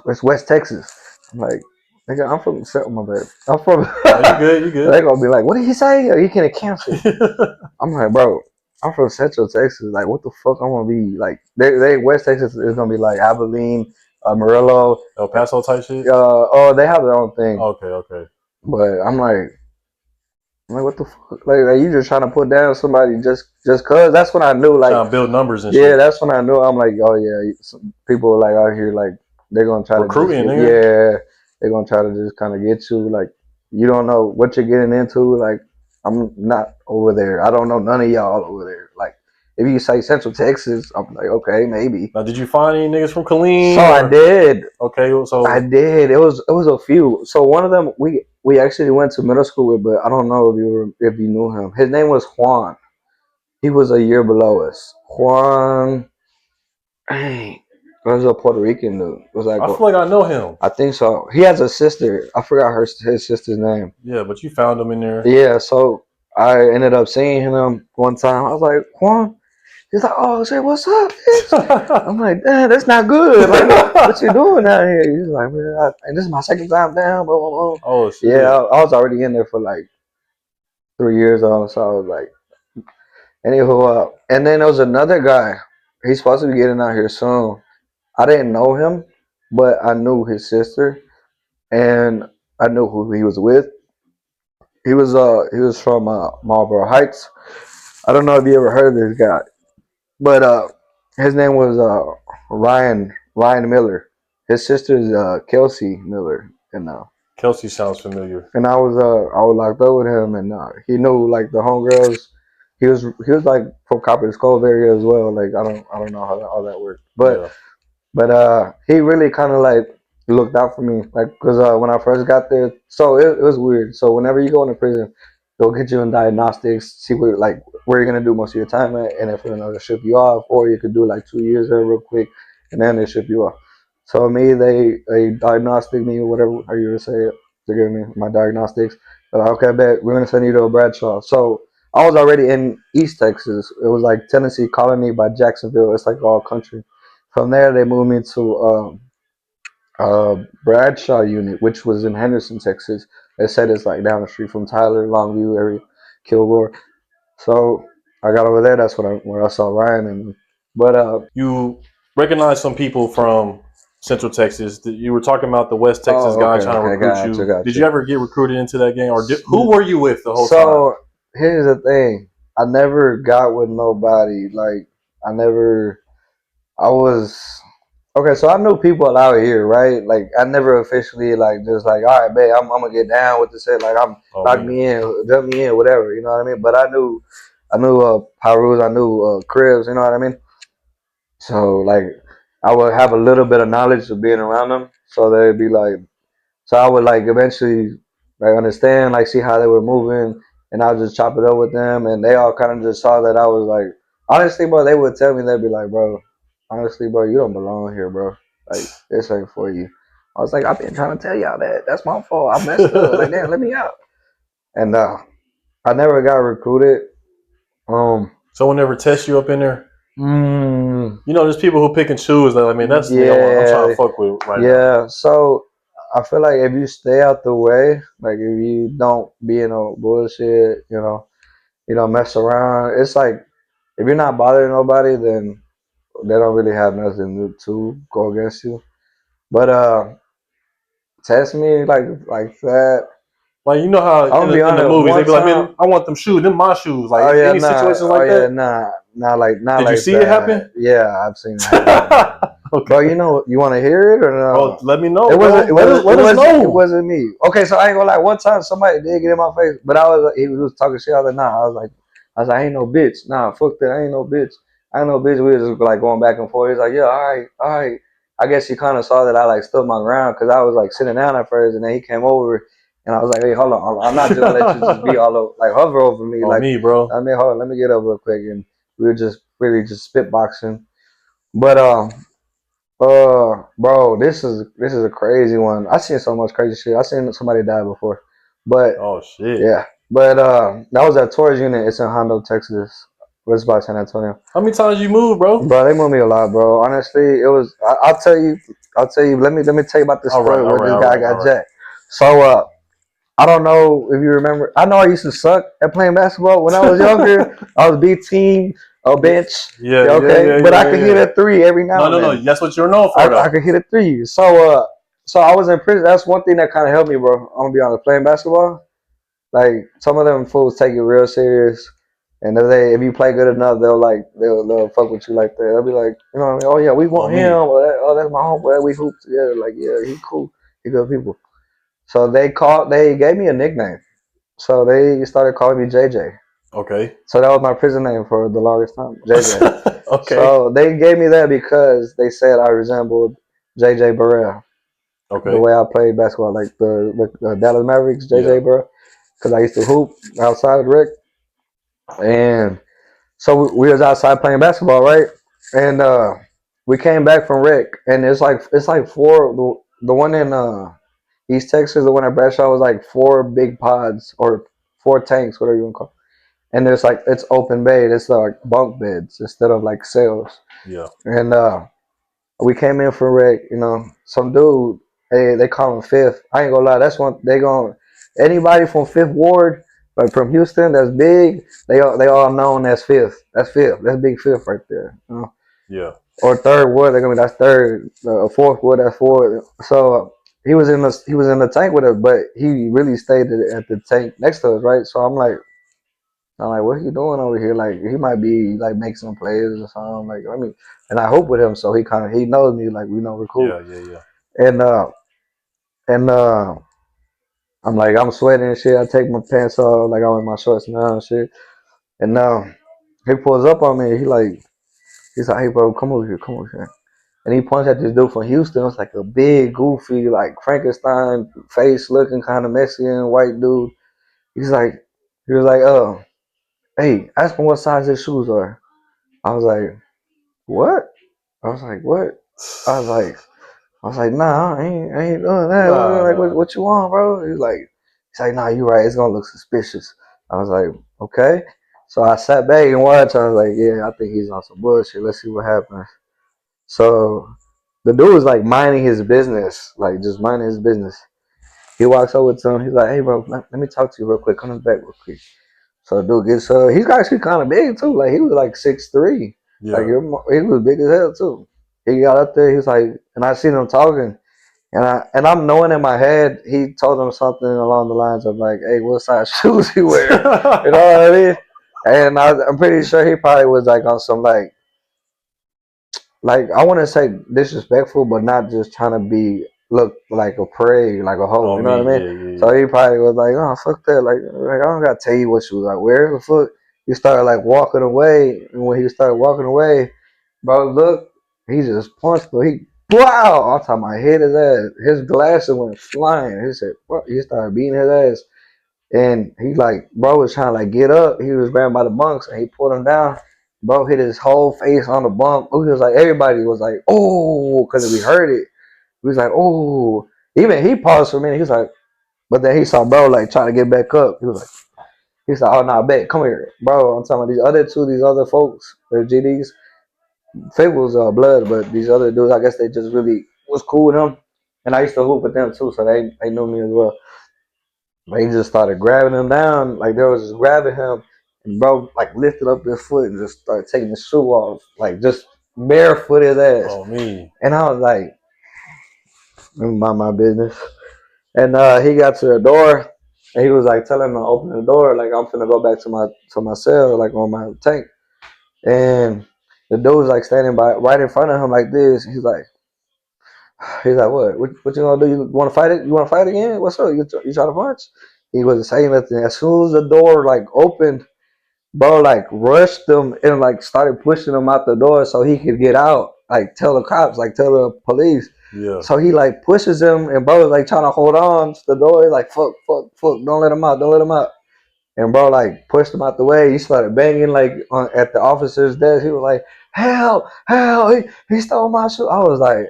[SPEAKER 2] "It's West Texas." I'm like, "Nigga, I'm from my bad. I'm from."
[SPEAKER 1] No, you good, you
[SPEAKER 2] They're
[SPEAKER 1] good.
[SPEAKER 2] gonna be like, "What did he say?" Or you can't cancel. I'm like, "Bro, I'm from Central Texas. Like, what the fuck? I'm gonna be like, they West Texas is gonna be like Abilene, Amarillo.
[SPEAKER 1] El Paso type shit?
[SPEAKER 2] Oh, they have their own thing.
[SPEAKER 1] Okay, okay.
[SPEAKER 2] But I'm like, what the fuck? Like you just trying to put down somebody just cause. That's when I knew, like,
[SPEAKER 1] Trying to build numbers and
[SPEAKER 2] yeah,
[SPEAKER 1] shit.
[SPEAKER 2] that's when I knew. I'm like, oh yeah, some people like out here, like they're gonna try to just
[SPEAKER 1] Recruiting,
[SPEAKER 2] get,
[SPEAKER 1] nigga.
[SPEAKER 2] yeah, they're gonna try to just kind of get you. Like, you don't know what you're getting into. Like, I'm not over there. I don't know none of y'all over there. Like, if you say Central Texas, I'm like, okay, maybe.
[SPEAKER 1] Now, did you find any niggas from
[SPEAKER 2] So
[SPEAKER 1] Killeen
[SPEAKER 2] I
[SPEAKER 1] or?
[SPEAKER 2] did.
[SPEAKER 1] Okay,
[SPEAKER 2] I
[SPEAKER 1] so
[SPEAKER 2] did. It was a few. So one of them we actually went to middle school with, but I don't know if you knew him. His name was Juan. He was a year below us. Juan, dang, he was a Puerto Rican dude. It was like,
[SPEAKER 1] I feel like I know him.
[SPEAKER 2] I think so. He has a sister. I forgot his sister's name.
[SPEAKER 1] Yeah, but you found him in there.
[SPEAKER 2] Yeah. So I ended up seeing him one time. I was like, Juan. He's like, oh shit, what's up, bitch? I'm like, damn, that's not good. Like, what you doing out here? He's like, man, and this is my second time down. Blah, blah, blah.
[SPEAKER 1] Oh
[SPEAKER 2] Yeah,
[SPEAKER 1] shit.
[SPEAKER 2] I was already in there for like 3 years on, so I was like, anywho, and then there was another guy. He's supposed to be getting out here soon. I didn't know him, but I knew his sister, and I knew who he was with. He was from Marlboro Heights. I don't know if you ever heard of this guy, but his name was Ryan Miller. His sister's Kelsey Miller,
[SPEAKER 1] Kelsey sounds familiar.
[SPEAKER 2] and I was locked up with him, and he knew like the homegirls. He was like from Copper's Cove area as well. Like I don't know how all that worked, but
[SPEAKER 1] Yeah.
[SPEAKER 2] he really kind of like looked out for me, like because when I first got there, so it was weird. So whenever you go into prison, they'll get you in diagnostics, see where you're gonna do most of your time at, and if they're gonna ship you off, or you could do like 2 years there real quick, and then they ship you off. So me, they diagnostic me, whatever how you would say it, to give me my diagnostics. But like, okay, bet we're gonna send you to a Bradshaw. So I was already in East Texas. It was like Tennessee Colony by Jacksonville. It's like all country. From there, they moved me to Bradshaw unit, which was in Henderson, Texas. They said it's like down the street from Tyler, Longview area, Kilgore. So I got over there. That's where I saw Ryan and. But
[SPEAKER 1] You recognize some people from Central Texas. You were talking about the West Texas
[SPEAKER 2] oh,
[SPEAKER 1] guy
[SPEAKER 2] okay,
[SPEAKER 1] trying to
[SPEAKER 2] okay,
[SPEAKER 1] recruit
[SPEAKER 2] got you,
[SPEAKER 1] you.
[SPEAKER 2] got
[SPEAKER 1] Did
[SPEAKER 2] you.
[SPEAKER 1] you ever get recruited into that game, or who were you with the whole time?
[SPEAKER 2] So here's the thing. I never got with nobody. Like I never. I was okay. So I knew people out here, right? Like I never officially like just like all right, babe. I'm gonna get down with the set. Like I'm
[SPEAKER 1] Oh
[SPEAKER 2] lock
[SPEAKER 1] man,
[SPEAKER 2] me in, dump me in, whatever. You know what I mean? But I knew Pyrus. I knew Cribs. You know what I mean? So like I would have a little bit of knowledge of being around them. So they'd be like, so I would like eventually like understand, like see how they were moving, and I would just chop it up with them, and they all kind of just saw that I was like, honestly, bro, they would tell me they'd be like, bro, honestly, bro, you don't belong here, bro. Like this ain't for you. I was like, I've been trying to tell y'all that. That's my fault. I messed up. Like, damn, let me out. And I never got recruited. Um,
[SPEAKER 1] someone never test you up in there?
[SPEAKER 2] mm,
[SPEAKER 1] You know, there's people who pick and choose. Like, I mean, that's the nigga I'm trying
[SPEAKER 2] yeah,
[SPEAKER 1] to fuck with right now.
[SPEAKER 2] yeah. So I feel like if you stay out the way, like if you don't be in no bullshit, you don't mess around. It's like if you're not bothering nobody, then they don't really have nothing to go against you. But test me like that.
[SPEAKER 1] Like, you know how
[SPEAKER 2] I'm gonna be
[SPEAKER 1] in the
[SPEAKER 2] honest.
[SPEAKER 1] movies they
[SPEAKER 2] One
[SPEAKER 1] be like,
[SPEAKER 2] time,
[SPEAKER 1] man, I want them shoes, them my shoes. Like
[SPEAKER 2] oh yeah,
[SPEAKER 1] any
[SPEAKER 2] nah,
[SPEAKER 1] situations
[SPEAKER 2] oh
[SPEAKER 1] like
[SPEAKER 2] yeah,
[SPEAKER 1] that.
[SPEAKER 2] nah, not
[SPEAKER 1] Did you
[SPEAKER 2] like
[SPEAKER 1] see it
[SPEAKER 2] that.
[SPEAKER 1] happen?
[SPEAKER 2] Yeah, I've seen it happen. Bro,
[SPEAKER 1] Okay,
[SPEAKER 2] you want to hear it or
[SPEAKER 1] bro,
[SPEAKER 2] no?
[SPEAKER 1] let me know,
[SPEAKER 2] It
[SPEAKER 1] bro.
[SPEAKER 2] wasn't. It
[SPEAKER 1] Let us
[SPEAKER 2] wasn't. It
[SPEAKER 1] let us
[SPEAKER 2] wasn't. It
[SPEAKER 1] know.
[SPEAKER 2] wasn't me. Okay, so I ain't gonna lie. One time somebody did get in my face, but he was talking shit. I was like, nah. I was like, I ain't no bitch. Nah, fuck that. I ain't no bitch. I ain't no bitch. We was just like going back and forth. He's like, yeah, all right, all right. I guess he kind of saw that I like stood my ground because I was like sitting down at first, and then he came over, and I was like, hey, hold on, I'm not just gonna let you just be all over, like hover over me.
[SPEAKER 1] On
[SPEAKER 2] Like,
[SPEAKER 1] me, bro.
[SPEAKER 2] I mean, hold on, let me get up real quick, and we were just really just spitboxing. But bro, this is a crazy one. I seen so much crazy shit. I seen somebody die before, but
[SPEAKER 1] Oh shit.
[SPEAKER 2] yeah, but that was at Torres Unit. It's in Hondo, Texas. It's by San Antonio.
[SPEAKER 1] How many times you moved, bro?
[SPEAKER 2] Bro, they moved me a lot, bro. Honestly, it was. I'll tell you. I'll tell you. Let me tell you about this
[SPEAKER 1] All right,
[SPEAKER 2] story
[SPEAKER 1] all
[SPEAKER 2] where
[SPEAKER 1] right,
[SPEAKER 2] this
[SPEAKER 1] all
[SPEAKER 2] guy
[SPEAKER 1] right, all
[SPEAKER 2] got
[SPEAKER 1] right.
[SPEAKER 2] jacked. So I don't know if you remember. I know I used to suck at playing basketball when I was younger. I was B team, a
[SPEAKER 1] Yeah,
[SPEAKER 2] bench.
[SPEAKER 1] yeah,
[SPEAKER 2] Yeah,
[SPEAKER 1] yeah,
[SPEAKER 2] okay,
[SPEAKER 1] yeah,
[SPEAKER 2] but
[SPEAKER 1] yeah,
[SPEAKER 2] I
[SPEAKER 1] yeah,
[SPEAKER 2] could hit
[SPEAKER 1] yeah.
[SPEAKER 2] a three every
[SPEAKER 1] No,
[SPEAKER 2] now and
[SPEAKER 1] no, no.
[SPEAKER 2] then.
[SPEAKER 1] That's what you're known for,
[SPEAKER 2] I
[SPEAKER 1] though.
[SPEAKER 2] could hit a three. So I was in prison. That's one thing that kind of helped me, bro. I'm gonna be honest. Playing basketball, like some of them fools take it real serious, and if you play good enough, they'll fuck with you like that. They'll be like, you know what I mean? Oh yeah, we want
[SPEAKER 1] On
[SPEAKER 2] him.
[SPEAKER 1] me.
[SPEAKER 2] Or oh, that's my homeboy. We hoop together. Like yeah, he cool. He good people. So they gave me a nickname. So they started calling me JJ.
[SPEAKER 1] Okay.
[SPEAKER 2] So that was my prison name for the longest time, JJ.
[SPEAKER 1] Okay.
[SPEAKER 2] So they gave me that because they said I resembled JJ Burrell. The
[SPEAKER 1] Okay.
[SPEAKER 2] way I played basketball, like the Dallas Mavericks,
[SPEAKER 1] Yeah.
[SPEAKER 2] JJ Burrell, because I used to hoop outside of the rec. And so we was outside playing basketball, right? And we came back from rec, and it's like four. The one in East Texas, the one at Bradshaw was like four big pods or four tanks, whatever you want to call it. And there's like it's open bay. It's like bunk beds instead of like cells.
[SPEAKER 1] Yeah.
[SPEAKER 2] And we came in for rec. Some dude. Hey, they call him Fifth. I ain't gonna lie. That's one. They going anybody from Fifth Ward, like from Houston, that's big. They all known as Fifth. That's Fifth. That's Big Fifth right there.
[SPEAKER 1] Yeah.
[SPEAKER 2] Or Third Ward. They're gonna be that's third. Fourth Ward. That's fourth. So he was in the tank with us, but he really stayed at the tank next to us, right? So I'm like, what he doing over here? Like, he might be like making some plays or something. Like, and I hope with him, so he knows me. Like, we know we're cool.
[SPEAKER 1] Yeah. Yeah. Yeah.
[SPEAKER 2] And I'm sweating and shit. I take my pants off, like I'm in my shorts now and shit. And now he pulls up on me. He's like, hey bro, come over here. And he points at this dude from Houston. It's like a big, goofy, like Frankenstein face looking kind of Mexican white dude. He's like, he was like, hey, ask him what size his shoes are. I was like, what? I was like, what? I was like, nah, I ain't doing that.
[SPEAKER 1] Nah,
[SPEAKER 2] Like,
[SPEAKER 1] nah.
[SPEAKER 2] what you want, bro? He's like, nah, you right. It's gonna look suspicious. I was like, okay. So I sat back and watched. I was like, yeah, I think he's on some bullshit. Let's see what happens. So the dude was like minding his business, like just minding his business. He walks over to him. He's like, hey, bro, let me talk to you real quick. Come back real quick. So dude gets he's actually kind of big too. Like he was like 6'3". Like
[SPEAKER 1] Yeah.
[SPEAKER 2] he was big as hell too. He got up there. He was like, and I seen him talking, and I'm knowing in my head he told him something along the lines of like, hey, what size shoes he wear? You know what I mean? And I'm pretty sure he probably was like on some like I want to say disrespectful, but not just trying to be look like a prey, like a hoe. You
[SPEAKER 1] On
[SPEAKER 2] know what
[SPEAKER 1] me,
[SPEAKER 2] I mean?
[SPEAKER 1] yeah, yeah,
[SPEAKER 2] So he probably was like, "Oh fuck that! Like I don't gotta tell you what you like. Where the fuck?" He started like walking away, and when he started walking away, bro, look, he just punched him. Wow! On top of my head, his ass, his glasses went flying. He said, "What?" He started beating his ass. And he like, bro was trying to like get up. He was grabbed by the bunks and he pulled him down. Bro hit his whole face on the bunk. He was like, everybody was like, oh, because we heard it. He was like, oh. Even he paused for a minute. He was like, but then he saw bro like trying to get back up. He was like, he's like, oh no, bet, come here, bro. I'm talking about these other folks, they're GDs. Fake was blood, but these other dudes, I guess they just really was cool with him. And I used to hoop with them too, so they knew me as well. They just started grabbing him down, like they was just grabbing him, and bro like lifted up his foot and just started taking his shoe off, like just barefoot his ass.
[SPEAKER 1] on me.
[SPEAKER 2] And I was like, let me mind my business. And he got to the door, and he was like telling him to open the door, like I'm finna go back to my cell, like on my tank. And the dude was like standing by right in front of him like this. He's like, what you gonna do? You want to fight it? You want to fight again? What's up? You trying to punch? He wasn't saying nothing. As soon as the door like opened, bro like rushed him and like started pushing him out the door so he could get out. Like tell the cops, like tell the police.
[SPEAKER 1] Yeah.
[SPEAKER 2] So he like pushes him and bro is like trying to hold on to the door. He's like, fuck, don't let him out, don't let him out. And bro like pushed him out the way. He started banging like at the officer's desk. He was like, help, he stole my shoe. I was like,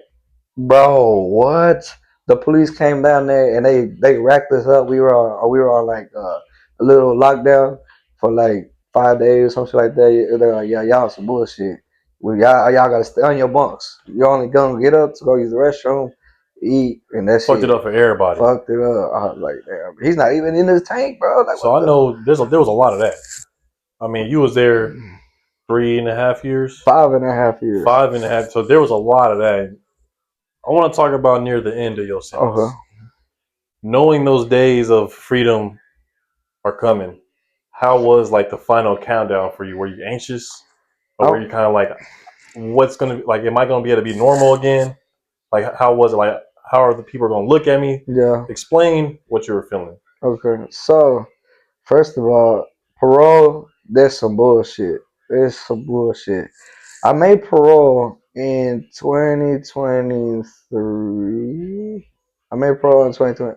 [SPEAKER 2] bro, what? The police came down there and they racked us up. We were on like a little lockdown for like 5 days or something like that. They're like, yeah, y'all some bullshit. Y'all gotta stay on your bunks. You're only gonna get up to go use the restroom, eat, and that
[SPEAKER 1] Fucked it
[SPEAKER 2] shit
[SPEAKER 1] up for everybody.
[SPEAKER 2] fucked it up. I was like, damn, he's not even in his tank, bro. Like,
[SPEAKER 1] So
[SPEAKER 2] what
[SPEAKER 1] I
[SPEAKER 2] the
[SPEAKER 1] know there was a lot of that. I mean, you was there 3.5 years,
[SPEAKER 2] 5.5 years?
[SPEAKER 1] 5.5. So there was a lot of that. I want to talk about near the end of your
[SPEAKER 2] Okay.
[SPEAKER 1] sentence. Knowing those days of freedom are coming, how was like the final countdown for you? Were you anxious, or were you kind of like, what's gonna be like? Am I gonna be able to be normal again? Like, how was it? Like, how are the people gonna look at me?
[SPEAKER 2] Yeah.
[SPEAKER 1] Explain what you were feeling.
[SPEAKER 2] Okay. So first of all, parole, that's some bullshit. It's some bullshit. I made parole in 2023. I made parole in 2020.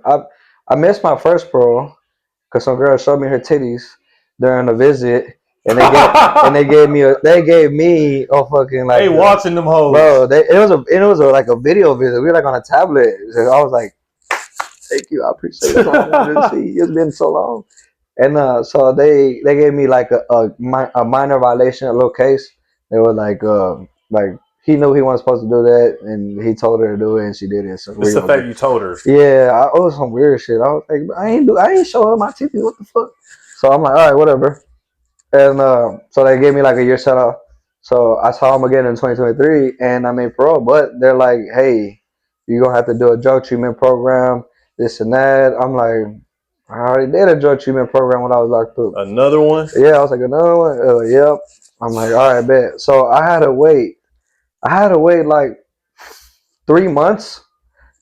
[SPEAKER 2] I missed my first parole because some girl showed me her titties during a visit, and they gave me a fucking like
[SPEAKER 1] Hey, watching them hoes.
[SPEAKER 2] bro. Like a video visit. We were like on a tablet. So I was like, thank you, I appreciate it. I wanted to see. It's been so long. And so they gave me like a minor violation, a little case. They were like he knew he wasn't supposed to do that, and he told her to do it, and she did it. So
[SPEAKER 1] It's
[SPEAKER 2] we
[SPEAKER 1] the
[SPEAKER 2] gonna
[SPEAKER 1] fact
[SPEAKER 2] do.
[SPEAKER 1] you told her.
[SPEAKER 2] Yeah, it was some weird shit. I was like, I ain't show her my titties. What the fuck? So I'm like, all right, whatever. And so they gave me like a year shut off. So I saw them again in 2023, and I made parole. But they're like, hey, you're gonna have to do a drug treatment program, this and that. I'm like, I already did a drug treatment program when I was locked up.
[SPEAKER 1] Another one?
[SPEAKER 2] Yeah, I was like, another one? Yep. I'm like, all right, bet. So I had to wait. I had to wait like 3 months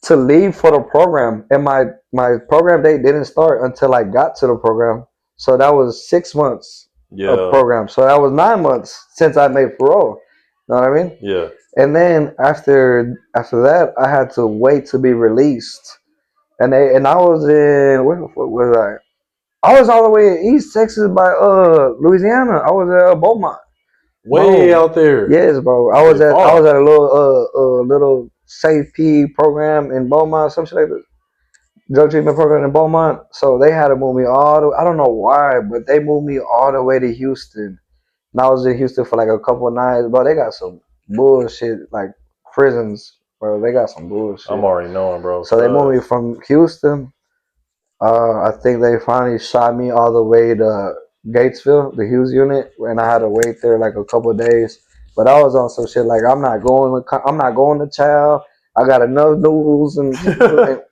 [SPEAKER 2] to leave for the program, and my program date didn't start until I got to the program. So that was 6 months of
[SPEAKER 1] Yeah.
[SPEAKER 2] program. So that was 9 months since I made parole. You know what I mean?
[SPEAKER 1] Yeah.
[SPEAKER 2] And then after that, I had to wait to be released. And I was in where the fuck was I? I was all the way in East Texas by Louisiana. I was at Beaumont.
[SPEAKER 1] Way
[SPEAKER 2] Bro,
[SPEAKER 1] out there.
[SPEAKER 2] yes, bro. I was at a little little safe P program in Beaumont, some shit like that. drug treatment program in Beaumont. So they had to move me all the. I don't know why, but they moved me all the way to Houston. And I was in Houston for like a couple of nights, but they got some bullshit like prisons, bro. They got some
[SPEAKER 1] I'm
[SPEAKER 2] bullshit.
[SPEAKER 1] already knowing, bro.
[SPEAKER 2] So they moved me
[SPEAKER 1] Cause
[SPEAKER 2] from Houston. I think they finally shot me all the way to Gatesville, the Hughes unit, and I had to wait there like a couple of days. But I was on some shit like I'm not going to chow. I got enough noodles and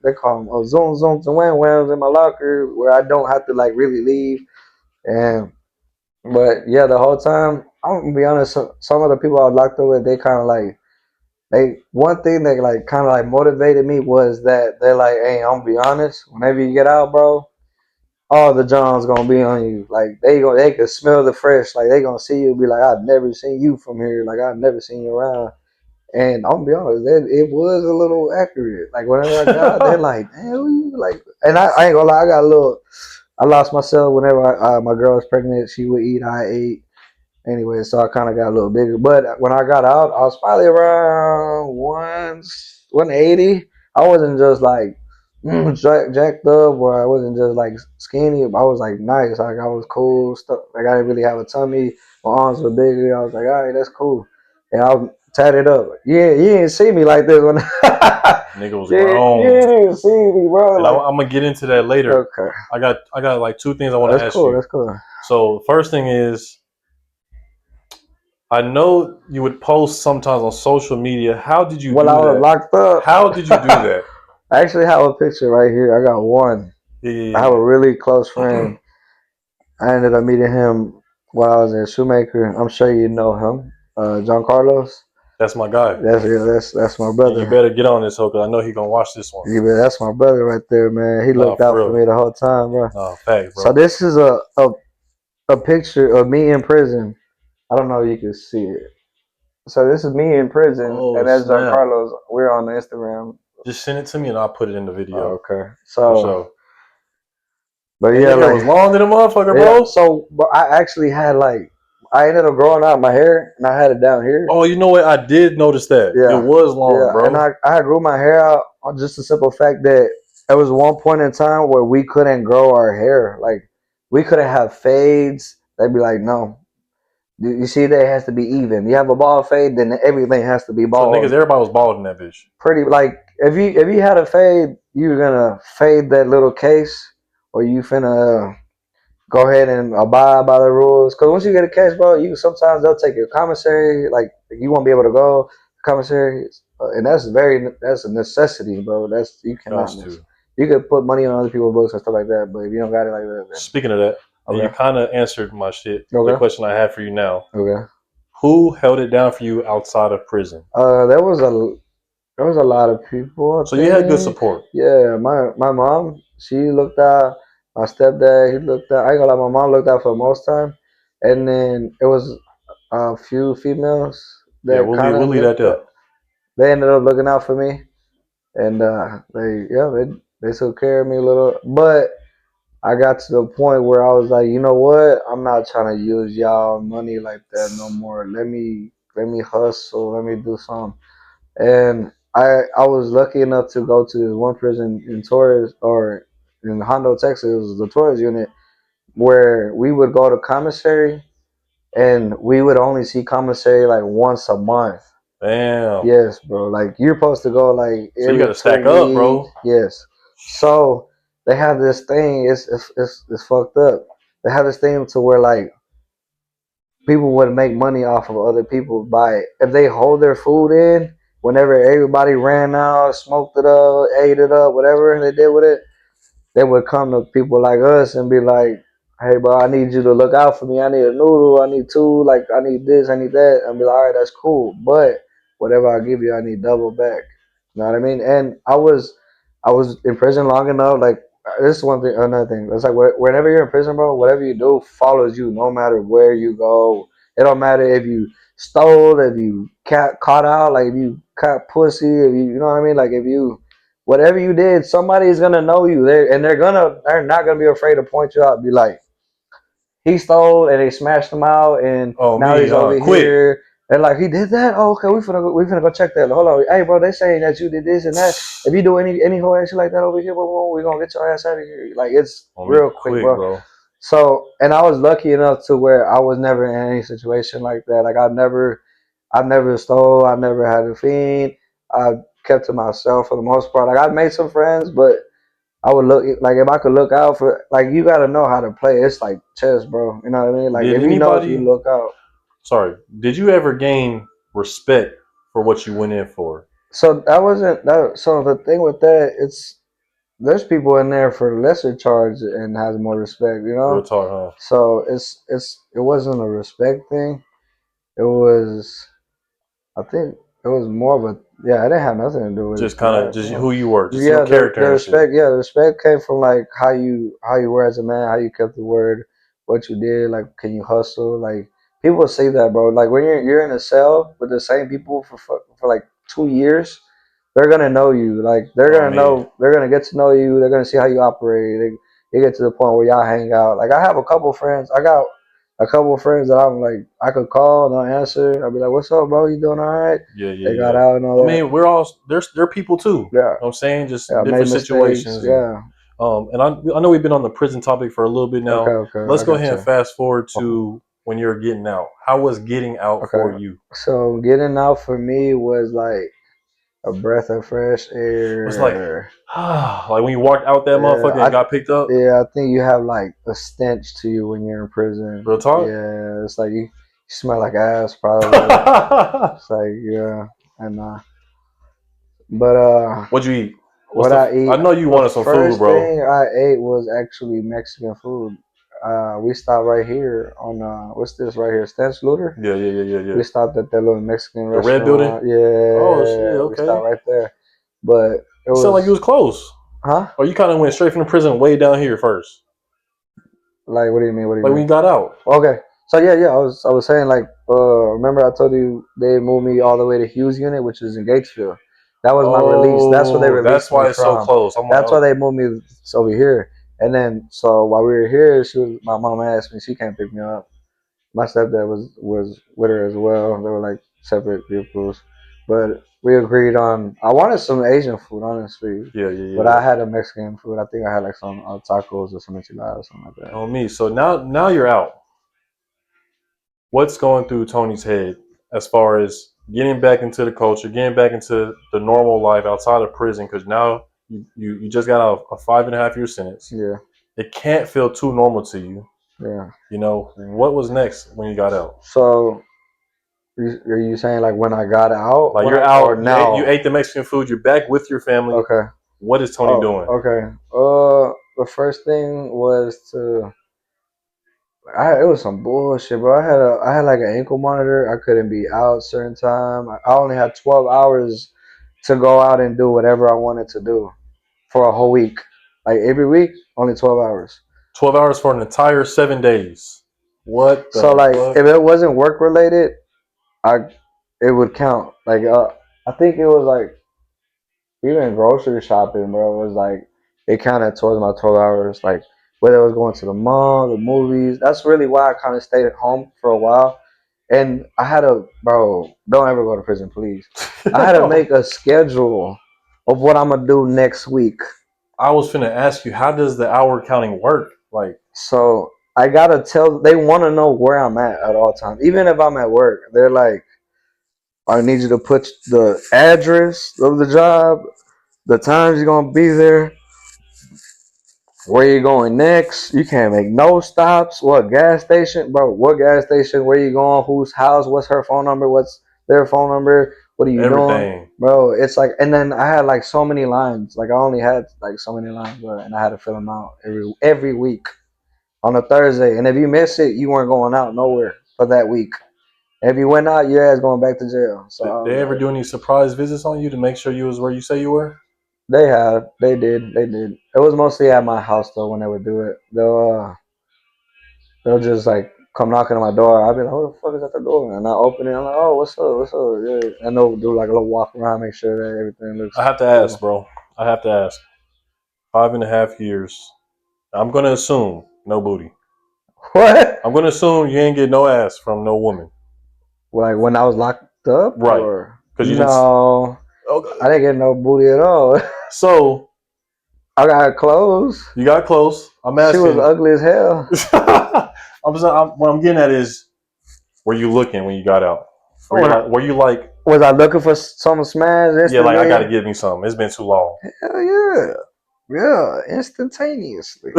[SPEAKER 2] they call them zoom zooms and wham whams in my locker where I don't have to like really leave. And but yeah, the whole time I'm gonna be honest. Some of the people I was locked up with, they kind of like they one thing that like kind of like motivated me was that they're like, hey, I'm gonna be honest. Whenever you get out, bro, all the Johns gonna be on you. Like they can smell the fresh. Like they gonna see you, and be like, I've never seen you from here. Like I've never seen you around. And I'm gonna be honest, it was a little accurate. Like whenever I got out, they're like, damn, who you like. And I ain't gonna lie, I got a little. I lost myself whenever my girl was pregnant. She would eat, I ate. Anyway, so I kind of got a little bigger. But when I got out, I was probably around 180. I wasn't just like jacked up, or I wasn't just like skinny. I was like nice. Like I was cool. Stuff like I didn't really have a tummy. My arms were bigger. I was like, all right, that's cool. And I was tatted up. Yeah, you didn't see me like this when.
[SPEAKER 1] nigga was
[SPEAKER 2] Yeah, you
[SPEAKER 1] grown.
[SPEAKER 2] didn't see me, bro.
[SPEAKER 1] And
[SPEAKER 2] Like,
[SPEAKER 1] I'm gonna get into that later.
[SPEAKER 2] okay,
[SPEAKER 1] I got like two things I want to
[SPEAKER 2] that's
[SPEAKER 1] ask
[SPEAKER 2] cool.
[SPEAKER 1] you.
[SPEAKER 2] That's cool.
[SPEAKER 1] So first thing is, I know you would post sometimes on social media. How did you
[SPEAKER 2] When I
[SPEAKER 1] do
[SPEAKER 2] was
[SPEAKER 1] that?
[SPEAKER 2] locked up,
[SPEAKER 1] How did you do that?
[SPEAKER 2] I actually have a picture right here. I got one.
[SPEAKER 1] Yeah,
[SPEAKER 2] I have
[SPEAKER 1] yeah,
[SPEAKER 2] a really close
[SPEAKER 1] yeah.
[SPEAKER 2] friend. I ended up meeting him while I was in Shoemaker. I'm sure you know him, John Carlos.
[SPEAKER 1] That's my guy.
[SPEAKER 2] That's my
[SPEAKER 1] And you
[SPEAKER 2] brother.
[SPEAKER 1] better get on this hoe because I know he gonna watch this one.
[SPEAKER 2] Yeah, that's my brother right there, man. He
[SPEAKER 1] Nah,
[SPEAKER 2] looked
[SPEAKER 1] for
[SPEAKER 2] out for
[SPEAKER 1] real.
[SPEAKER 2] me the whole time, bro.
[SPEAKER 1] Nah, facts,
[SPEAKER 2] So
[SPEAKER 1] bro.
[SPEAKER 2] this is a picture of me in prison. I don't know if you can see it. So this is me in prison,
[SPEAKER 1] Oh
[SPEAKER 2] and that's John
[SPEAKER 1] snap!
[SPEAKER 2] Carlos. We're on Instagram.
[SPEAKER 1] Just send it to me and I'll put it in the video
[SPEAKER 2] Okay.
[SPEAKER 1] for
[SPEAKER 2] So,
[SPEAKER 1] sure.
[SPEAKER 2] but
[SPEAKER 1] And
[SPEAKER 2] yeah,
[SPEAKER 1] your hair
[SPEAKER 2] like
[SPEAKER 1] was long than a motherfucker,
[SPEAKER 2] yeah.
[SPEAKER 1] bro.
[SPEAKER 2] So, but I actually had like I ended up growing out my hair, and I had it down here.
[SPEAKER 1] Oh, you know what? I did notice that it
[SPEAKER 2] Yeah,
[SPEAKER 1] was long,
[SPEAKER 2] yeah, and
[SPEAKER 1] bro.
[SPEAKER 2] I grew my hair out on just the simple fact that there was one point in time where we couldn't grow our hair. Like we couldn't have fades. They'd be like, no, you see, that it has to be even. You have a bald fade, then everything has to be
[SPEAKER 1] So niggas,
[SPEAKER 2] bald.
[SPEAKER 1] everybody was bald in that bitch.
[SPEAKER 2] Pretty like if you had a fade, you're gonna fade that little case, or you finna go ahead and abide by the rules. Because once you get a case, bro, you sometimes they'll take your commissary. Like you won't be able to go commissary, and that's a necessity, bro. That's you cannot
[SPEAKER 1] Got
[SPEAKER 2] miss.
[SPEAKER 1] to.
[SPEAKER 2] You could put money on other people's books and stuff like that, but if you don't got it like that, then
[SPEAKER 1] Speaking of that, and you
[SPEAKER 2] okay,
[SPEAKER 1] kind of answered my shit. The
[SPEAKER 2] okay,
[SPEAKER 1] question I have for you now:
[SPEAKER 2] okay.
[SPEAKER 1] who held it down for you outside of prison?
[SPEAKER 2] There was a lot of people. I
[SPEAKER 1] So you had good
[SPEAKER 2] think.
[SPEAKER 1] support.
[SPEAKER 2] Yeah, my mom, she looked out. My stepdad, he looked out. I ain't gonna lie, my mom looked out for most time, and then it was a few females
[SPEAKER 1] Yeah,
[SPEAKER 2] that kind
[SPEAKER 1] we'll
[SPEAKER 2] of
[SPEAKER 1] leave that
[SPEAKER 2] looked
[SPEAKER 1] there.
[SPEAKER 2] up. They ended up looking out for me, and they took care of me a little. But I got to the point where I was like, you know what? I'm not trying to use y'all money like that no more. Let me hustle. Let me do something. And I was lucky enough to go to this one prison in Torres or in Hondo, Texas. It was the Torres unit where we would go to commissary and we would only see commissary like once a month.
[SPEAKER 1] Damn.
[SPEAKER 2] Yes, bro. Like you're supposed to go like
[SPEAKER 1] So you got
[SPEAKER 2] every
[SPEAKER 1] to
[SPEAKER 2] two
[SPEAKER 1] stack up,
[SPEAKER 2] weeks.
[SPEAKER 1] bro.
[SPEAKER 2] Yes. So they have this thing. It's fucked up. They have this thing to where like people would make money off of other people by if they hold their food in. Whenever everybody ran out, smoked it up, ate it up, whatever they did with it, they would come to people like us and be like, "Hey, bro, I need you to look out for me. I need a noodle. I need two. Like, I need this. I need that." And be like, "All right, that's cool. But whatever I give you, I need double back." You know what I mean? And I was in prison long enough. Like, this is one thing. Another thing. It's like whenever you're in prison, bro, whatever you do follows you, no matter where you go. It don't matter if you stole, if you caught out, like if you caught pussy, if you know what I mean, like if you whatever you did, somebody's gonna know you. They're not gonna be afraid to point you out. Be like, he stole and they smashed him out, and
[SPEAKER 1] Oh,
[SPEAKER 2] now
[SPEAKER 1] me,
[SPEAKER 2] he's over
[SPEAKER 1] quick.
[SPEAKER 2] here. And like he did that. Oh, okay, we finna go check that. Hold on, hey bro, they saying that you did this and that. If you do any whole action like that over here, we gonna get your ass out of here. Like it's
[SPEAKER 1] On me
[SPEAKER 2] real quick,
[SPEAKER 1] quick,
[SPEAKER 2] bro.
[SPEAKER 1] bro.
[SPEAKER 2] So, and I was lucky enough to where I was never in any situation like that. Like I never stole. I never had a fiend. I kept to myself for the most part. Like I made some friends, but I would look like if I could look out for like you got to know how to play. It's like chess, bro. You know what I mean? Like
[SPEAKER 1] Did
[SPEAKER 2] if you know if you
[SPEAKER 1] anybody?
[SPEAKER 2] look out.
[SPEAKER 1] Sorry. Did you ever gain respect for what you went in for?
[SPEAKER 2] So that wasn't that. So the thing with that, it's there's people in there for lesser charge and has more respect. You
[SPEAKER 1] Real
[SPEAKER 2] know.
[SPEAKER 1] talk, huh?
[SPEAKER 2] So it wasn't a respect thing. It was I think it was more of a yeah. It didn't have nothing to do with
[SPEAKER 1] Just kind of
[SPEAKER 2] that.
[SPEAKER 1] just
[SPEAKER 2] No.
[SPEAKER 1] who you were, just your
[SPEAKER 2] Yeah,
[SPEAKER 1] character
[SPEAKER 2] the
[SPEAKER 1] and shit.
[SPEAKER 2] respect. Yeah, the respect came from like how you were as a man, how you kept the word, what you did. Like, can you hustle? Like people say that, bro. Like when you're in a cell with the same people for like 2 years, they're gonna know you. Like they're
[SPEAKER 1] On
[SPEAKER 2] gonna
[SPEAKER 1] me.
[SPEAKER 2] know. They're gonna get to know you. They're gonna see how you operate. They get to the point where y'all hang out. Like I have a couple friends. I got a couple of friends that I'm like I could call and they'll answer. I'll be like, "What's up, bro? You doing all right?"
[SPEAKER 1] Yeah, yeah,
[SPEAKER 2] They got
[SPEAKER 1] yeah.
[SPEAKER 2] out and all
[SPEAKER 1] I
[SPEAKER 2] that.
[SPEAKER 1] mean, we're all they're people too. You know
[SPEAKER 2] Yeah,
[SPEAKER 1] what I'm saying? Just
[SPEAKER 2] yeah. Made
[SPEAKER 1] different
[SPEAKER 2] mistakes.
[SPEAKER 1] situations
[SPEAKER 2] Yeah.
[SPEAKER 1] and I know we've been on the prison topic for a little bit
[SPEAKER 2] Okay,
[SPEAKER 1] now.
[SPEAKER 2] okay.
[SPEAKER 1] Let's
[SPEAKER 2] I
[SPEAKER 1] go
[SPEAKER 2] got
[SPEAKER 1] ahead and
[SPEAKER 2] you.
[SPEAKER 1] fast forward
[SPEAKER 2] Okay.
[SPEAKER 1] to when you're getting out. How was getting out for
[SPEAKER 2] Okay.
[SPEAKER 1] you?
[SPEAKER 2] So getting out for me was like a breath of fresh
[SPEAKER 1] Was like
[SPEAKER 2] air.
[SPEAKER 1] like when you walked out that
[SPEAKER 2] Yeah,
[SPEAKER 1] motherfucker and got picked up.
[SPEAKER 2] yeah, I think you have like a stench to you when you're in prison.
[SPEAKER 1] Real talk.
[SPEAKER 2] Yeah, it's like you smell like ass probably. It's like yeah, and but
[SPEAKER 1] What'd you eat? What's
[SPEAKER 2] what I
[SPEAKER 1] I
[SPEAKER 2] eat,
[SPEAKER 1] know you
[SPEAKER 2] the
[SPEAKER 1] wanted some food,
[SPEAKER 2] first
[SPEAKER 1] bro.
[SPEAKER 2] thing I ate was actually Mexican food. We stopped right here on what's this right here, Stench Looter.
[SPEAKER 1] Yeah, yeah, yeah, yeah, yeah.
[SPEAKER 2] We stopped at that little Mexican
[SPEAKER 1] The red building.
[SPEAKER 2] restaurant.
[SPEAKER 1] Oh shit.
[SPEAKER 2] Yeah, we
[SPEAKER 1] Okay.
[SPEAKER 2] stopped right there. But it
[SPEAKER 1] You sound like you
[SPEAKER 2] was,
[SPEAKER 1] was close.
[SPEAKER 2] huh?
[SPEAKER 1] Or you kind of went straight from the prison way down here first.
[SPEAKER 2] Like, what do you mean? What do you
[SPEAKER 1] Like when
[SPEAKER 2] mean?
[SPEAKER 1] you got out.
[SPEAKER 2] Okay. So yeah. I was saying like, remember I told you they moved me all the way to Hughes Unit, which is in Gatesville. That was my release. That's where they
[SPEAKER 1] Oh, that's
[SPEAKER 2] released me
[SPEAKER 1] why it's so
[SPEAKER 2] from.
[SPEAKER 1] close. I'm like,
[SPEAKER 2] That's why
[SPEAKER 1] oh,
[SPEAKER 2] they moved me over here. And then so while we were here, my mom asked me, she can't pick me up. My stepdad was with her as well. They were like separate vehicles, but we agreed on. I wanted some Asian food, honestly,
[SPEAKER 1] yeah, yeah,
[SPEAKER 2] but
[SPEAKER 1] yeah,
[SPEAKER 2] I
[SPEAKER 1] yeah.
[SPEAKER 2] had a Mexican food. I think I had like some tacos or some enchiladas, something like that.
[SPEAKER 1] On me. So now you're out. What's going through Tony's head as far as getting back into the culture, getting back into the normal life outside of prison? Because now you just got a 5.5 year sentence.
[SPEAKER 2] Yeah,
[SPEAKER 1] It can't feel too normal to you.
[SPEAKER 2] yeah.
[SPEAKER 1] You know what was next when you got out?
[SPEAKER 2] So are you saying like when I got out,
[SPEAKER 1] Like
[SPEAKER 2] when
[SPEAKER 1] you're
[SPEAKER 2] I or
[SPEAKER 1] out, you
[SPEAKER 2] now?
[SPEAKER 1] ate the Mexican food, you're back with your family.
[SPEAKER 2] Okay.
[SPEAKER 1] What is Tony
[SPEAKER 2] Oh,
[SPEAKER 1] doing?
[SPEAKER 2] okay. The first thing was to. It was some bullshit, bro. I had like an ankle monitor. I couldn't be out certain time. I only had 12 hours to go out and do whatever I wanted to do for a whole week. Like every week, only 12 hours.
[SPEAKER 1] 12 hours for an entire 7 days. What
[SPEAKER 2] So
[SPEAKER 1] the
[SPEAKER 2] like
[SPEAKER 1] fuck?
[SPEAKER 2] if it wasn't work related, I it would count. Like I think it was like even grocery shopping, bro, was like it counted towards my 12 hours. Like whether it was going to the mall, the movies. That's really why I kind of stayed at home for a while. And I had a bro, don't ever go to prison, please. I had to make a schedule of what I'm gonna do next week.
[SPEAKER 1] I was finna ask you, how does the hour counting work? Like,
[SPEAKER 2] So I gotta tell. They want to know where I'm at all times, even if I'm at work. They're like, I need you to put the address of the job, the times you're gonna be there, where you going next. You can't make no stops. What gas station, bro? What gas station? Where you going? Whose house? What's her phone number? What's their phone number? What are you doing,
[SPEAKER 1] everything.
[SPEAKER 2] bro? It's like, and then I had like so many lines. Like I only had like so many lines, bro, and I had to fill them out every week on a Thursday. And if you miss it, you weren't going out nowhere for that week. And if you went out, your ass going back to jail. So
[SPEAKER 1] Did
[SPEAKER 2] I was
[SPEAKER 1] they ever
[SPEAKER 2] like,
[SPEAKER 1] do any surprise visits on you to make sure you was where you say you were?
[SPEAKER 2] they did. It was mostly at my house though when they would do it. They'll just like come knocking on my door. I'll be like, who the fuck is at the door? And I open it. I'm like, oh, what's up? What's up? Yeah. And they'll do like a little walk around, make sure that everything
[SPEAKER 1] I
[SPEAKER 2] looks
[SPEAKER 1] have to ask,
[SPEAKER 2] cool.
[SPEAKER 1] bro. I have to ask. 5.5 years. I'm gonna assume no booty.
[SPEAKER 2] What?
[SPEAKER 1] I'm gonna assume you ain't get no ass from no woman.
[SPEAKER 2] Like when I was locked up,
[SPEAKER 1] Right?
[SPEAKER 2] or
[SPEAKER 1] Because you didn't.
[SPEAKER 2] no, I
[SPEAKER 1] Okay.
[SPEAKER 2] didn't get no booty at all.
[SPEAKER 1] So
[SPEAKER 2] I got clothes.
[SPEAKER 1] you got close. I'm
[SPEAKER 2] She was
[SPEAKER 1] asking.
[SPEAKER 2] ugly as hell.
[SPEAKER 1] What I'm getting at is, were you looking when you got out?
[SPEAKER 2] When I,
[SPEAKER 1] Were you like,
[SPEAKER 2] was I looking for some smash
[SPEAKER 1] yeah, like I got to
[SPEAKER 2] instantly?
[SPEAKER 1] give me some. It's been too long.
[SPEAKER 2] Hell yeah, yeah, instantaneously.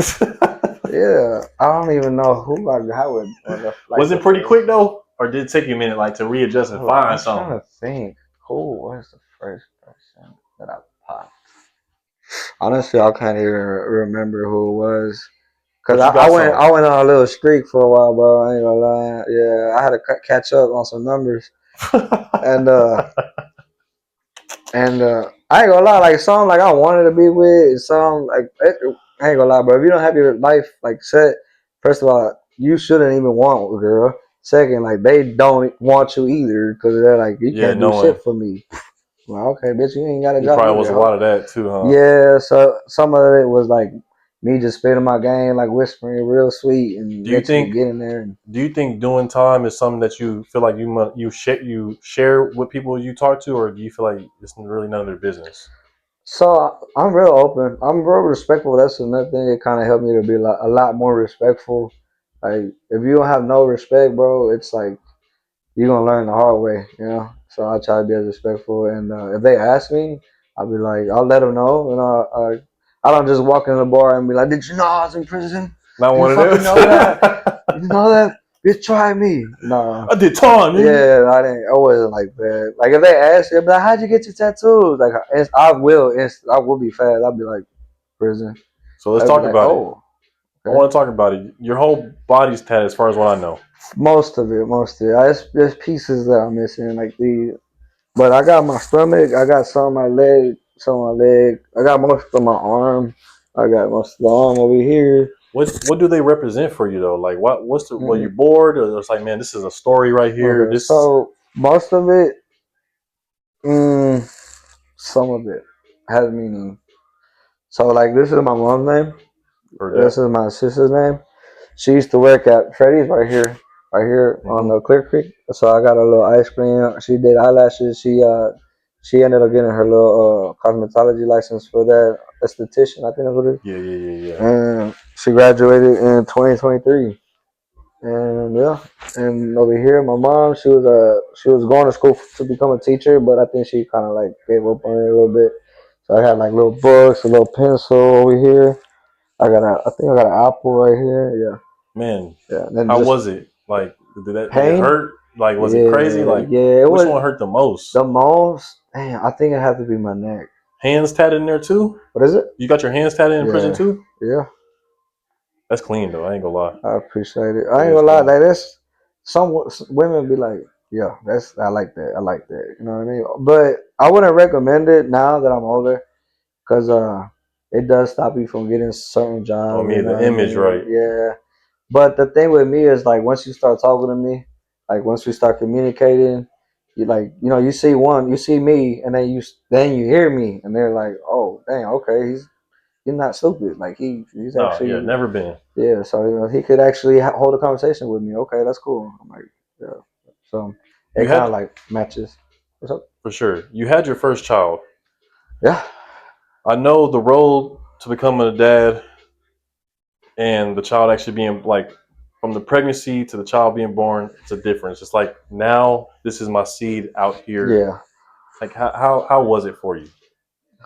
[SPEAKER 2] Yeah, I don't even know who I got with on the
[SPEAKER 1] Was
[SPEAKER 2] like
[SPEAKER 1] it
[SPEAKER 2] the
[SPEAKER 1] pretty
[SPEAKER 2] first.
[SPEAKER 1] quick though, or did it take you a minute, like to readjust and
[SPEAKER 2] Hold on,
[SPEAKER 1] find
[SPEAKER 2] I'm trying
[SPEAKER 1] something?
[SPEAKER 2] to think. Who was the first person that I popped? Honestly, I can't even remember who it was. Cause
[SPEAKER 1] But
[SPEAKER 2] I,
[SPEAKER 1] you
[SPEAKER 2] I
[SPEAKER 1] got
[SPEAKER 2] went
[SPEAKER 1] some.
[SPEAKER 2] I went on a little streak for a while, bro. I ain't gonna lie. Yeah, I had to catch up on some numbers, and I ain't gonna lie. Like some like I wanted to be with, some like I ain't gonna lie, bro. If you don't have your life like set, first of all, you shouldn't even want a girl. Second, like they don't want you either, cause they're like you
[SPEAKER 1] Yeah,
[SPEAKER 2] can't do
[SPEAKER 1] knowing
[SPEAKER 2] shit for me. Well, okay, bitch, you ain't got a
[SPEAKER 1] it
[SPEAKER 2] job
[SPEAKER 1] probably was a
[SPEAKER 2] either.
[SPEAKER 1] lot of that too, huh?
[SPEAKER 2] Yeah, so some of it was like me just spitting my game, like whispering real sweet, and
[SPEAKER 1] Do you
[SPEAKER 2] let you
[SPEAKER 1] think
[SPEAKER 2] get in there. And
[SPEAKER 1] Do you think doing time is something that you feel like you share with people you talk to, or do you feel like it's really none of their business?
[SPEAKER 2] so I'm real open. I'm real respectful. That's another thing. It kind of helped me to be like a lot more respectful. Like if you don't have no respect, bro, it's like you're gonna learn the hard way, you know. So I try to be as respectful, and if they ask me, I'll be like, I'll let them know, and I don't just walk in the bar and be like, "Did you know I was in prison?
[SPEAKER 1] Not
[SPEAKER 2] Do you
[SPEAKER 1] one of
[SPEAKER 2] fucking
[SPEAKER 1] them.
[SPEAKER 2] know that? You know that? Bitch, try me." No,
[SPEAKER 1] I did time, nigga.
[SPEAKER 2] yeah, I didn't. I wasn't like that. Like if they ask you, be like, "How'd you get your tattoos?" Like I will be fast. I'll be like, "Prison."
[SPEAKER 1] So let's
[SPEAKER 2] They'll be
[SPEAKER 1] talk
[SPEAKER 2] like,
[SPEAKER 1] about it.
[SPEAKER 2] "Oh,
[SPEAKER 1] I
[SPEAKER 2] okay."
[SPEAKER 1] want to talk about it. Your whole body's tatted, as far as what I know.
[SPEAKER 2] Most of it, most of it. There's pieces that I'm missing, like the. But I got my stomach. I got some on my leg. Some on my leg. I got most of my arm. I got most of the arm over here.
[SPEAKER 1] What do they represent for you though? Like what's the were you
[SPEAKER 2] Mm.
[SPEAKER 1] bored, or it's like, man, this is a story right here.
[SPEAKER 2] Okay,
[SPEAKER 1] This
[SPEAKER 2] so most of it, mm, some of it has meaning. So like this is my mom's name.
[SPEAKER 1] or
[SPEAKER 2] This
[SPEAKER 1] that.
[SPEAKER 2] is my sister's name. She used to work at Freddy's right here on
[SPEAKER 1] Hmm.
[SPEAKER 2] the Clear Creek. So I got a little ice cream. She did eyelashes. She ended up getting her little cosmetology license for that. Esthetician, I think that's what it is.
[SPEAKER 1] Yeah, yeah, yeah, yeah.
[SPEAKER 2] And she graduated in 2023. And yeah, and over here, my mom, she was going to school to become a teacher, but I think she kind of like gave up on it a little bit. So I had like little books, a little pencil over here. I think I got an apple right here.
[SPEAKER 1] Man,
[SPEAKER 2] Yeah, yeah. And then
[SPEAKER 1] how
[SPEAKER 2] just
[SPEAKER 1] was it? Like, did it
[SPEAKER 2] pain.
[SPEAKER 1] hurt? Like, was it crazy?
[SPEAKER 2] Yeah,
[SPEAKER 1] Like,
[SPEAKER 2] yeah. It
[SPEAKER 1] which
[SPEAKER 2] was
[SPEAKER 1] one hurt the most?
[SPEAKER 2] the most. Damn, I think it had to be my neck.
[SPEAKER 1] Hands tatted in there too?
[SPEAKER 2] What is it?
[SPEAKER 1] You got your hands tatted in prison
[SPEAKER 2] Yeah,
[SPEAKER 1] too?
[SPEAKER 2] yeah.
[SPEAKER 1] That's clean though. I ain't gonna lie.
[SPEAKER 2] I appreciate it. I
[SPEAKER 1] It
[SPEAKER 2] ain't
[SPEAKER 1] is
[SPEAKER 2] gonna lie.
[SPEAKER 1] clean.
[SPEAKER 2] Like this, some women be like, "Yeah, that's I like that. I like that." You know what I mean? But I wouldn't recommend it now that I'm older, because it does stop you from getting certain
[SPEAKER 1] Oh,
[SPEAKER 2] jobs.
[SPEAKER 1] me,
[SPEAKER 2] You know
[SPEAKER 1] the
[SPEAKER 2] what I
[SPEAKER 1] image,
[SPEAKER 2] mean?
[SPEAKER 1] right?
[SPEAKER 2] Yeah. But the thing with me is like once you start talking to me, like once we start communicating, you like you see you see me, and then you hear me, and they're like, "Oh, dang, okay, he's not stupid. Like he's
[SPEAKER 1] No, yeah,
[SPEAKER 2] actually."
[SPEAKER 1] never been.
[SPEAKER 2] Yeah, so he could actually hold a conversation with me. Okay, that's cool. I'm like, yeah. So
[SPEAKER 1] You
[SPEAKER 2] it kind of
[SPEAKER 1] had,
[SPEAKER 2] like matches. What's up?
[SPEAKER 1] for sure, you had your first child.
[SPEAKER 2] Yeah,
[SPEAKER 1] I know the road to becoming a dad and the child actually being like, from the pregnancy to the child being born, it's a difference. It's like, now this is my seed out here.
[SPEAKER 2] yeah.
[SPEAKER 1] Like, how was it for you?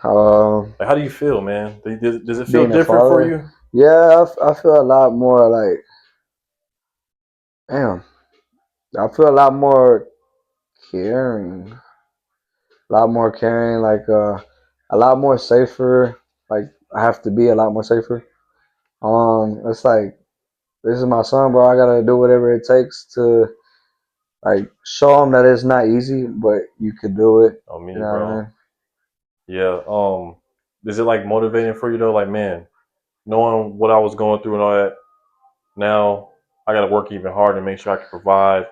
[SPEAKER 2] Um,
[SPEAKER 1] Like, how do you feel, man? Does it feel
[SPEAKER 2] Being a
[SPEAKER 1] different for
[SPEAKER 2] father,
[SPEAKER 1] you?
[SPEAKER 2] yeah, I feel a lot more like, damn. I feel a lot more caring, like a lot more safer. Like I have to be a lot more safer. It's like this is my son, bro. I gotta do whatever it takes to like show him that it's not easy, but you could do it.
[SPEAKER 1] Oh,
[SPEAKER 2] You
[SPEAKER 1] me,
[SPEAKER 2] know what I
[SPEAKER 1] bro.
[SPEAKER 2] mean?
[SPEAKER 1] Yeah. Is it like motivating for you though? Like, man, knowing what I was going through and all that, now I got to work even harder to make sure I can provide.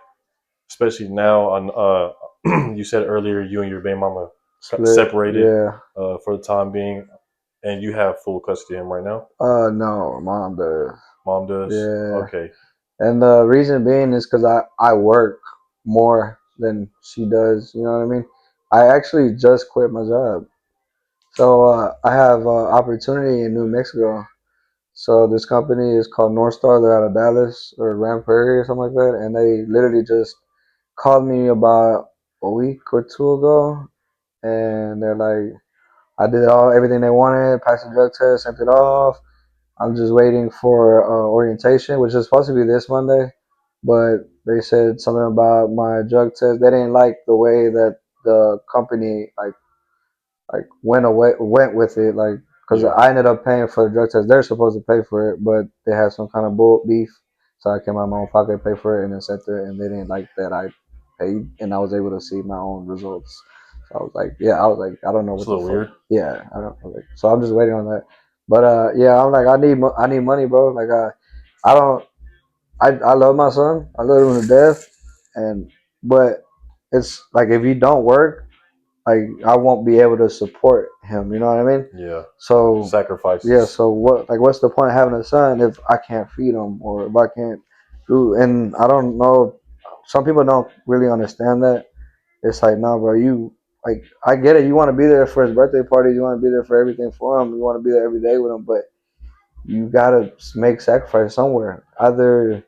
[SPEAKER 1] Especially now, on you said earlier, you and your baby mama
[SPEAKER 2] Split,
[SPEAKER 1] separated
[SPEAKER 2] yeah.
[SPEAKER 1] for the time being, and you have full custody of him right now.
[SPEAKER 2] No, mom does.
[SPEAKER 1] Mom does.
[SPEAKER 2] Yeah,
[SPEAKER 1] Okay.
[SPEAKER 2] and the reason being is because I work more, than she does. You know what I mean? I actually just quit my job, so I have opportunity in New Mexico. So this company is called North Star. They're out of Dallas or Grand Prairie or something like that, and they literally just called me about a week or two ago, and they're like, I did everything they wanted, passed the drug test, sent it off. I'm just waiting for orientation, which is supposed to be this Monday, but they said something about my drug test. They didn't like the way that the company went with it, like because
[SPEAKER 1] Yeah,
[SPEAKER 2] I ended up paying for the drug test. They're supposed to pay for it, but they had some kind of bull beef, so I came out of my own pocket, pay for it, and then sent it, and they didn't like that I paid, and I was able to see my own results. So I was like, yeah, I was like, I don't know
[SPEAKER 1] it's
[SPEAKER 2] what
[SPEAKER 1] a
[SPEAKER 2] the
[SPEAKER 1] little
[SPEAKER 2] fuck.
[SPEAKER 1] weird.
[SPEAKER 2] Yeah, I don't like. So I'm just waiting on that. But yeah, I'm like, I need money, bro. Like I don't. I love my son. I love him to death, and but it's like if you don't work, like I won't be able to support him. You know what I mean?
[SPEAKER 1] Yeah,
[SPEAKER 2] So yeah.
[SPEAKER 1] sacrifices.
[SPEAKER 2] So what's the point of having a son if I can't feed him or if I can't do? And I don't know. Some people don't really understand that. It's like, no, bro. You like I get it. You want to be there for his birthday party. You want to be there for everything for him. You want to be there every day with him. But you gotta make sacrifice somewhere. Either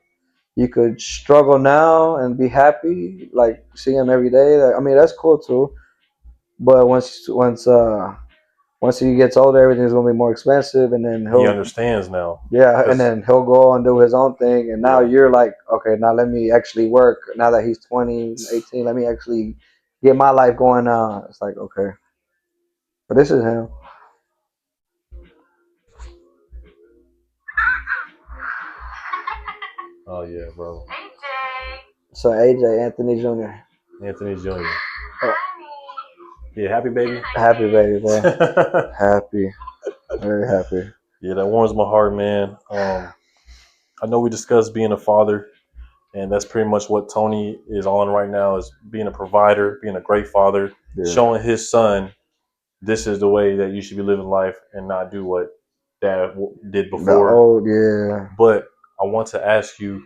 [SPEAKER 2] you could struggle now and be happy, like see him every day. I mean, that's cool too. But once he gets older, everything's gonna be more expensive, and then
[SPEAKER 1] He
[SPEAKER 2] he'll
[SPEAKER 1] understands now,
[SPEAKER 2] yeah, and
[SPEAKER 1] cause
[SPEAKER 2] then he'll go and do his own thing. And now
[SPEAKER 1] yeah,
[SPEAKER 2] you're like, okay, now let me actually work. Now that he's 20, 18, let me actually get my life going now. It's like okay, but this is him.
[SPEAKER 1] oh yeah, bro,
[SPEAKER 2] So AJ Anthony Jr.
[SPEAKER 1] Anthony Jr.
[SPEAKER 2] Oh,
[SPEAKER 1] Yeah, happy baby.
[SPEAKER 2] happy baby, bro.
[SPEAKER 1] Yeah,
[SPEAKER 2] Happy, very happy.
[SPEAKER 1] that warms my heart, man. I know we discussed being a father, and that's pretty much what Tony is on right now: is being a provider, being a great father,
[SPEAKER 2] Yeah.
[SPEAKER 1] showing his son this is the way that you should be living life, and not do what dad did
[SPEAKER 2] The
[SPEAKER 1] before.
[SPEAKER 2] old, yeah.
[SPEAKER 1] But I want to ask you,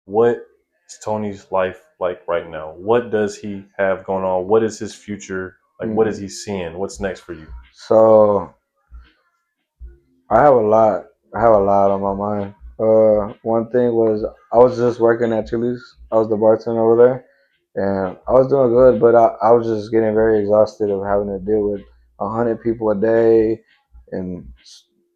[SPEAKER 1] what is Tony's life like right now? What does he have going on? What is his future? Like, what is
[SPEAKER 2] Mm.
[SPEAKER 1] he seeing? What's next for you?
[SPEAKER 2] So I have a lot. I have a lot on my mind. One thing was I was just working at Chili's. I was the bartender over there, and I was doing good, but I was just getting very exhausted of having to deal with 100 people a day, and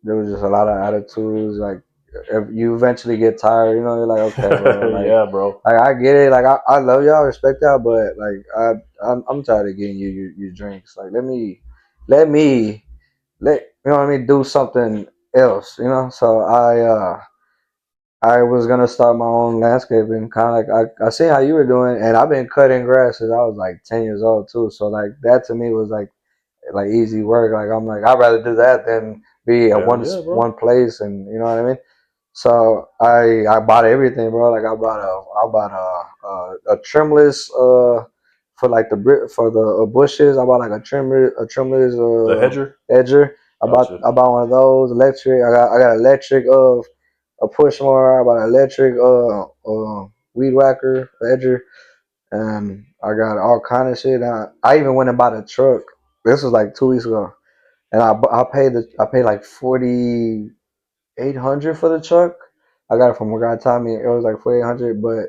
[SPEAKER 2] there was just a lot of attitudes. Like if you eventually get tired, you know, you're like, okay, bro,
[SPEAKER 1] Yeah, bro.
[SPEAKER 2] like I get it. Like I love y'all, respect y'all, but like I'm tired of getting your drinks. Like let me you know what I mean, do something else, you know. So I was gonna start my own landscaping, kind of like I see how you were doing, and I've been cutting grass since I was like 10 years old too. So like that to me was like easy work. Like I'm like I'd rather do that than be at
[SPEAKER 1] Hell yeah, bro.
[SPEAKER 2] one place, and you know what I mean. So I bought everything, bro. Like I bought a trimless for like for the bushes. I bought like a trimless
[SPEAKER 1] The hedger.
[SPEAKER 2] edger.
[SPEAKER 1] Gotcha.
[SPEAKER 2] I bought one of those electric. I got electric of a push mower. I bought an electric weed whacker edger, and I got all kind of shit. I even went and bought a truck. This was like 2 weeks ago, and I paid like 4,800 for the truck. I got it from a guy told me it was like 4,800, but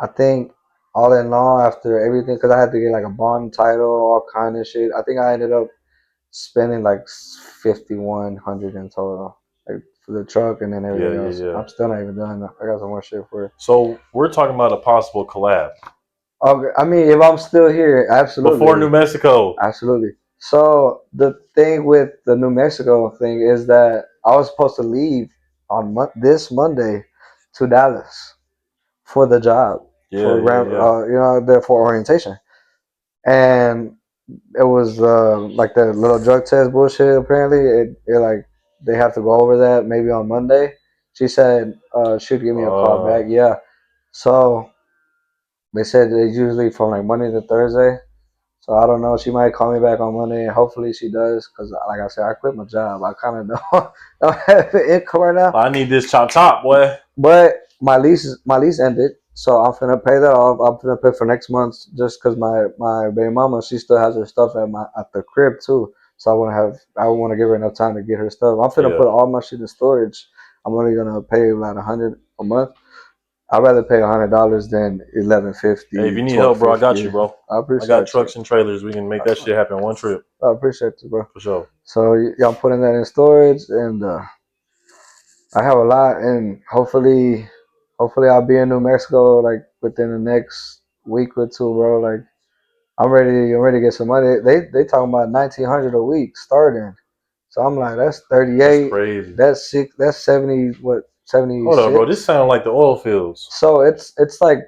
[SPEAKER 2] I think all in all after everything, because I had to get like a bond title, all kind of shit. I think I ended up spending like 5,100 in total, like for the truck and then
[SPEAKER 1] Yeah,
[SPEAKER 2] everything
[SPEAKER 1] yeah,
[SPEAKER 2] else.
[SPEAKER 1] yeah.
[SPEAKER 2] I'm still not even done. I got some more shit for it.
[SPEAKER 1] So we're talking about a possible collab
[SPEAKER 2] Okay, I mean, if I'm still here,
[SPEAKER 1] before New
[SPEAKER 2] absolutely,
[SPEAKER 1] Mexico.
[SPEAKER 2] absolutely. So the thing with the New Mexico thing is that I was supposed to leave on this Monday to Dallas for the job
[SPEAKER 1] Yeah, yeah, yeah.
[SPEAKER 2] you know, there for orientation, and it was like the little drug test bullshit. Apparently, it like they have to go over that maybe on Monday. She said she'd give me a call back.
[SPEAKER 1] Uh,
[SPEAKER 2] Yeah, so they said it's usually from like Monday to Thursday. So I don't know. She might call me back on Monday. Hopefully she does, because like I said, I quit my job. I kind of don't have income right now.
[SPEAKER 1] I need this chop chop, boy.
[SPEAKER 2] But my lease ended. So I'm finna pay that off. I'm finna pay for next month just because my baby mama, she still has her stuff at the crib too. So I want to give her enough time to get her stuff. I'm finna
[SPEAKER 1] Yeah.
[SPEAKER 2] put all my shit in storage. I'm only gonna pay about 100 a month. I'd rather pay $100 than
[SPEAKER 1] Hey, if
[SPEAKER 2] 1150,
[SPEAKER 1] you need help, bro, I got
[SPEAKER 2] 1250.
[SPEAKER 1] you, bro.
[SPEAKER 2] I
[SPEAKER 1] I got
[SPEAKER 2] appreciate you.
[SPEAKER 1] trucks and trailers. We can make that shit happen one trip
[SPEAKER 2] I appreciate you, bro.
[SPEAKER 1] for sure.
[SPEAKER 2] So y'all putting that in storage, and I have a lot, and hopefully I'll be in New Mexico like within the next week or two, bro. Like I'm ready to get some money. They talking about 1900 a week starting. So I'm like, that's
[SPEAKER 1] That's
[SPEAKER 2] 38.
[SPEAKER 1] crazy.
[SPEAKER 2] That's 6. That's 70. What
[SPEAKER 1] Hold up, bro. This
[SPEAKER 2] 76?
[SPEAKER 1] sounds like the oil fields.
[SPEAKER 2] So it's like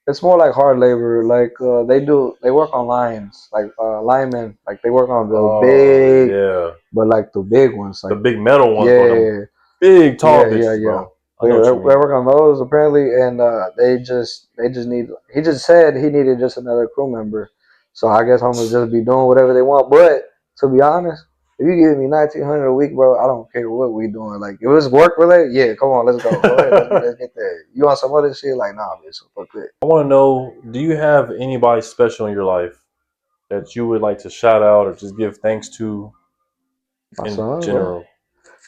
[SPEAKER 2] it's more like hard labor. Like they work on lines, like linemen. Like they work on the
[SPEAKER 1] Oh
[SPEAKER 2] big,
[SPEAKER 1] yeah,
[SPEAKER 2] but like the big ones.
[SPEAKER 1] the
[SPEAKER 2] Like
[SPEAKER 1] big metal ones, bro. Them
[SPEAKER 2] yeah,
[SPEAKER 1] big tall
[SPEAKER 2] yeah,
[SPEAKER 1] bitches,
[SPEAKER 2] yeah.
[SPEAKER 1] bro. I
[SPEAKER 2] They
[SPEAKER 1] know what you
[SPEAKER 2] they
[SPEAKER 1] mean.
[SPEAKER 2] work on those apparently, and they just need. He just said he needed just another crew member, so I guess I'm gonna just be doing whatever they want. But to be honest, if you give me 1900 a week, bro, I don't care what we doing. Like if it's work related, yeah, come on, let's go. Go ahead, let's get there. You want some other shit? Like nah, bitch, fuck it.
[SPEAKER 1] I want to know, do you have anybody special in your life that you would like to shout out or just give thanks to
[SPEAKER 2] My
[SPEAKER 1] in
[SPEAKER 2] son, bro.
[SPEAKER 1] general?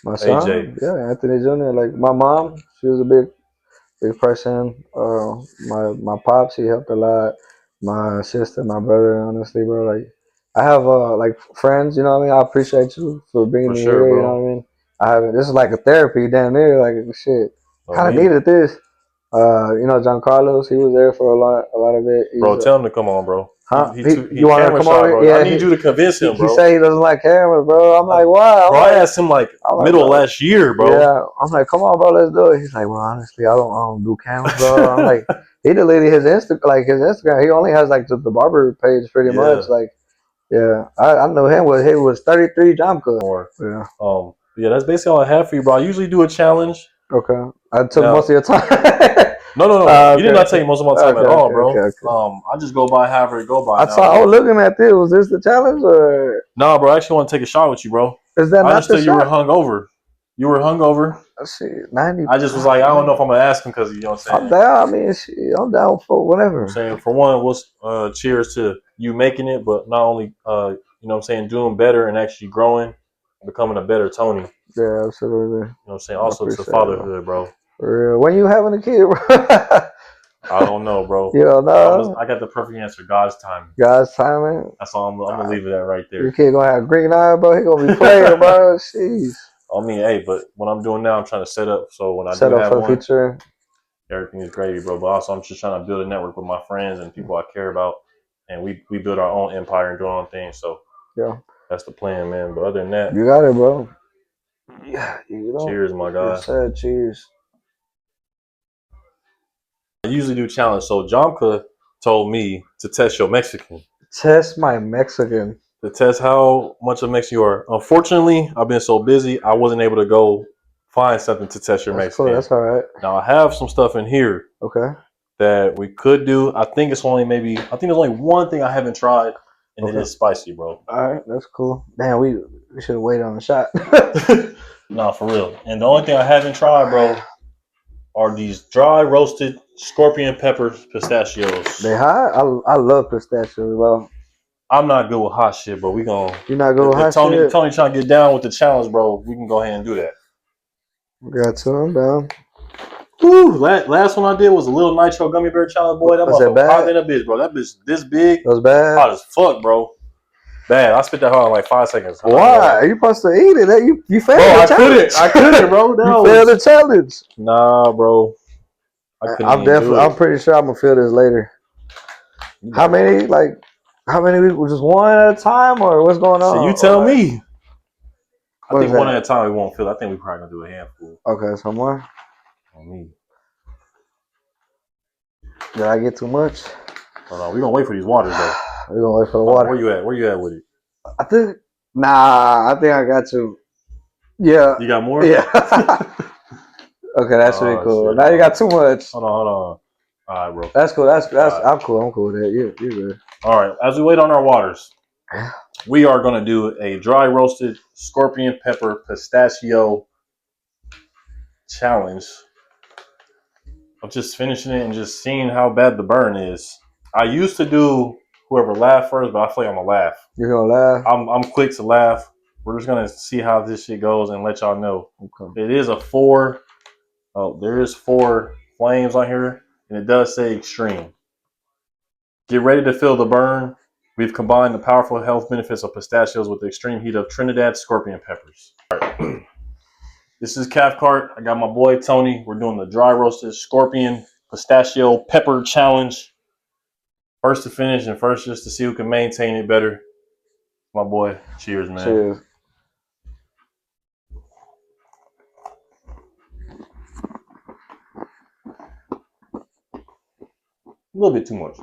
[SPEAKER 2] My
[SPEAKER 1] AJ,
[SPEAKER 2] son, yeah, Anthony Jr. Like my mom, she was a big person. My pops, he helped a lot. My sister, my brother, honestly, bro. Like I have like friends, you know what I mean. I appreciate you for bringing
[SPEAKER 1] for
[SPEAKER 2] me
[SPEAKER 1] sure,
[SPEAKER 2] here. You know
[SPEAKER 1] bro.
[SPEAKER 2] what I mean. I have this is like a therapy down there. Like shit,
[SPEAKER 1] Oh
[SPEAKER 2] kind of
[SPEAKER 1] me,
[SPEAKER 2] needed this. You know, John Carlos, he was there for a lot of it.
[SPEAKER 1] bro.
[SPEAKER 2] He's
[SPEAKER 1] Tell him to come on, bro.
[SPEAKER 2] huh?
[SPEAKER 1] He
[SPEAKER 2] You want to
[SPEAKER 1] camera
[SPEAKER 2] come
[SPEAKER 1] shy,
[SPEAKER 2] over
[SPEAKER 1] bro. I
[SPEAKER 2] here?
[SPEAKER 1] need you to convince him,
[SPEAKER 2] He
[SPEAKER 1] bro.
[SPEAKER 2] said he doesn't like cameras, bro. I'm like, why?
[SPEAKER 1] Bro, I asked him like
[SPEAKER 2] I'm like,
[SPEAKER 1] middle of
[SPEAKER 2] bro.
[SPEAKER 1] last year, bro.
[SPEAKER 2] Yeah, I'm like, come on, bro, let's do it. He's like, well, honestly, I don't do cameras, bro. I'm like, he deleted his Instagram. He only has like the barber page, pretty much.
[SPEAKER 1] Yeah,
[SPEAKER 2] Like, yeah, I know him. He was 33 Jamka.
[SPEAKER 1] more.
[SPEAKER 2] Yeah,
[SPEAKER 1] Yeah, that's basically all I have for you, bro. I usually do a challenge.
[SPEAKER 2] okay. I took most
[SPEAKER 1] Now,
[SPEAKER 2] of your time.
[SPEAKER 1] no, no, no. You
[SPEAKER 2] Okay,
[SPEAKER 1] did not
[SPEAKER 2] okay,
[SPEAKER 1] take most of my time at
[SPEAKER 2] okay,
[SPEAKER 1] all,
[SPEAKER 2] okay, okay,
[SPEAKER 1] bro.
[SPEAKER 2] okay.
[SPEAKER 1] I just go by however it go by
[SPEAKER 2] I saw. Oh,
[SPEAKER 1] nowadays.
[SPEAKER 2] looking at this. Was this the challenge or
[SPEAKER 1] Nah, bro. I actually want to take a shot with you, bro.
[SPEAKER 2] is that
[SPEAKER 1] I
[SPEAKER 2] not the
[SPEAKER 1] understood you were
[SPEAKER 2] shot?
[SPEAKER 1] hungover. You were hungover.
[SPEAKER 2] Let's see, 90.
[SPEAKER 1] I just was like, I don't know if I'm gonna ask him because you know what I'm
[SPEAKER 2] I'm
[SPEAKER 1] saying.
[SPEAKER 2] down. I mean, shit, I'm down for
[SPEAKER 1] I'm
[SPEAKER 2] whatever.
[SPEAKER 1] saying for one, was cheers to you making it, but not only you know what I'm saying, doing better and actually growing, becoming a better Tony. You
[SPEAKER 2] Yeah, absolutely.
[SPEAKER 1] know what I'm saying?
[SPEAKER 2] I
[SPEAKER 1] Also to
[SPEAKER 2] appreciate it, bro.
[SPEAKER 1] fatherhood, bro.
[SPEAKER 2] For real. When you having a kid, bro?
[SPEAKER 1] I don't know, bro.
[SPEAKER 2] You don't
[SPEAKER 1] But
[SPEAKER 2] know.
[SPEAKER 1] I got the perfect answer. God's timing.
[SPEAKER 2] God's timing.
[SPEAKER 1] That's all. I'm gonna leave it at right
[SPEAKER 2] Your
[SPEAKER 1] there.
[SPEAKER 2] kid gonna have green eye, bro. He gonna be playing, bro. Jeez.
[SPEAKER 1] I mean, hey, but what I'm doing now, I'm trying to set up so when I do
[SPEAKER 2] Set up
[SPEAKER 1] have
[SPEAKER 2] for the
[SPEAKER 1] one,
[SPEAKER 2] future.
[SPEAKER 1] everything is gravy, bro. But also, I'm just trying to build a network with my friends and people I care about, and we build our own empire and do our own thing. So
[SPEAKER 2] Yeah,
[SPEAKER 1] that's the plan, man. But other than that,
[SPEAKER 2] you got it, bro. Yeah, you know.
[SPEAKER 1] cheers, my
[SPEAKER 2] You
[SPEAKER 1] guy.
[SPEAKER 2] said cheese.
[SPEAKER 1] I usually do challenge. So Jomka told me to test your Mexican,
[SPEAKER 2] Test my Mexican.
[SPEAKER 1] to test how much of Mexican you are. Unfortunately, I've been so busy, I wasn't able to go find something to test your
[SPEAKER 2] That's cool.
[SPEAKER 1] Mexican.
[SPEAKER 2] That's all right.
[SPEAKER 1] Now I have some stuff in here
[SPEAKER 2] Okay.
[SPEAKER 1] that we could do. I think there's only one thing I haven't tried, and it
[SPEAKER 2] Okay.
[SPEAKER 1] is spicy, bro.
[SPEAKER 2] All right. That's cool. Damn, we should have waited on the shot.
[SPEAKER 1] Nah, for real. And the only thing I haven't tried, bro, are these dry roasted scorpion pepper pistachios.
[SPEAKER 2] They hot. I love pistachios, bro.
[SPEAKER 1] I'm not good with hot shit, but we gonna
[SPEAKER 2] You not good with
[SPEAKER 1] if
[SPEAKER 2] hot
[SPEAKER 1] Tony
[SPEAKER 2] shit?
[SPEAKER 1] Tony trying to get down with the challenge, bro, we can go ahead and do that.
[SPEAKER 2] Got to. I'm down.
[SPEAKER 1] Woo! Last one I did was a little nitro gummy bear challenge, boy. That
[SPEAKER 2] Was that
[SPEAKER 1] motherfucker hot
[SPEAKER 2] bad?
[SPEAKER 1] in a bitch, bro. That bitch this big,
[SPEAKER 2] That was bad.
[SPEAKER 1] hot as fuck, bro. Bad. I spit that hard in like 5 seconds. I'm not gonna
[SPEAKER 2] Why?
[SPEAKER 1] lie.
[SPEAKER 2] You supposed to eat it? You failed
[SPEAKER 1] Bro,
[SPEAKER 2] the challenge.
[SPEAKER 1] I couldn't, bro. That
[SPEAKER 2] You failed the
[SPEAKER 1] was
[SPEAKER 2] challenge.
[SPEAKER 1] nah, bro. I couldn't
[SPEAKER 2] I'm
[SPEAKER 1] even do
[SPEAKER 2] definitely.
[SPEAKER 1] it.
[SPEAKER 2] I'm pretty sure I'm gonna feel this later.
[SPEAKER 1] You
[SPEAKER 2] How
[SPEAKER 1] got it.
[SPEAKER 2] many? Like, how many people? Just one at a time, or what's going
[SPEAKER 1] Shit,
[SPEAKER 2] on?
[SPEAKER 1] you
[SPEAKER 2] Or
[SPEAKER 1] tell
[SPEAKER 2] like,
[SPEAKER 1] me. I
[SPEAKER 2] what is
[SPEAKER 1] think one at
[SPEAKER 2] that?
[SPEAKER 1] a time we won't feel it. I think we probably gonna do a handful
[SPEAKER 2] Okay, some more.
[SPEAKER 1] on me.
[SPEAKER 2] Did I get too much?
[SPEAKER 1] Hold on, we gonna wait for these waters though.
[SPEAKER 2] We're gonna wait for the
[SPEAKER 1] Hold on,
[SPEAKER 2] water.
[SPEAKER 1] where you at with it?
[SPEAKER 2] I think. Nah, I think I got you. Yeah.
[SPEAKER 1] You got more?
[SPEAKER 2] Yeah. Okay, that's pretty
[SPEAKER 1] Oh
[SPEAKER 2] cool.
[SPEAKER 1] shit,
[SPEAKER 2] Now you got too much.
[SPEAKER 1] hold on. All right, bro.
[SPEAKER 2] That's cool.
[SPEAKER 1] All
[SPEAKER 2] That's.
[SPEAKER 1] right.
[SPEAKER 2] I'm cool. I'm cool with that. You good?
[SPEAKER 1] All right. As we wait on our waters, we are gonna do a dry roasted scorpion pepper pistachio challenge. of just finishing it and just seeing how bad the burn is. I used to do whoever laughed first, but I feel like I'm gonna laugh.
[SPEAKER 2] You're gonna laugh?
[SPEAKER 1] I'm quick to laugh. We're just gonna see how this shit goes and let y'all know.
[SPEAKER 2] Okay.
[SPEAKER 1] It is a 4. Oh, there is 4 flames on here, and it does say extreme. Get ready to feel the burn. We've combined the powerful health benefits of pistachios with the extreme heat of Trinidad scorpion peppers. All right. This is Cathcart. I got my boy Tony. We're doing the dry roasted scorpion pistachio pepper challenge. First to finish and first just to see who can maintain it better. My boy. Cheers, man.
[SPEAKER 2] Cheers.
[SPEAKER 1] A little bit too much.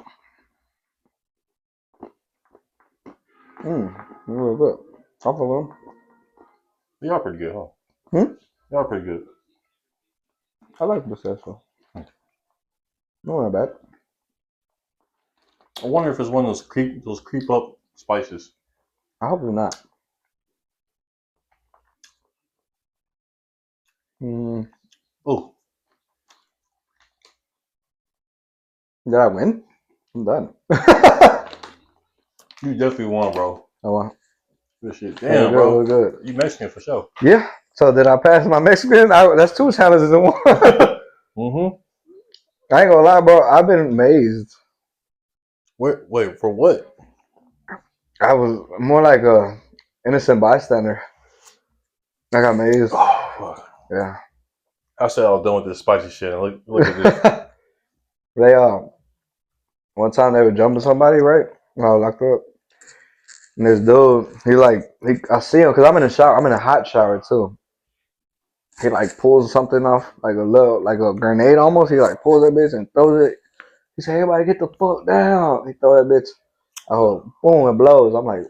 [SPEAKER 2] Real good. Top of them.
[SPEAKER 1] They are pretty good, huh? They are pretty good.
[SPEAKER 2] I like pistachio. No, not bad.
[SPEAKER 1] I wonder if it's one of those creep up spices.
[SPEAKER 2] I hope it's not.
[SPEAKER 1] Oh,
[SPEAKER 2] Did I win? I'm done.
[SPEAKER 1] you definitely won, bro.
[SPEAKER 2] Oh, wow.
[SPEAKER 1] Good shit. Damn,
[SPEAKER 2] good,
[SPEAKER 1] bro.
[SPEAKER 2] Good.
[SPEAKER 1] You Mexican for sure.
[SPEAKER 2] Yeah. So did I pass my Mexican? That's 2 challenges in one.
[SPEAKER 1] Mm-hmm.
[SPEAKER 2] I ain't gonna lie, bro. I've been amazed.
[SPEAKER 1] Wait, for what?
[SPEAKER 2] I was more like a innocent bystander. I got amazed.
[SPEAKER 1] Oh, fuck.
[SPEAKER 2] Yeah.
[SPEAKER 1] I said I was done with this spicy shit. Look at this.
[SPEAKER 2] They one time they were jumping somebody, right? I was locked up. And this dude, I see him because I'm in a shower. I'm in a hot shower too. He like pulls something off, like a grenade almost. He like pulls that bitch and throws it. He said, "Everybody get the fuck down." He throw that bitch. Oh, boom! It blows. I'm like,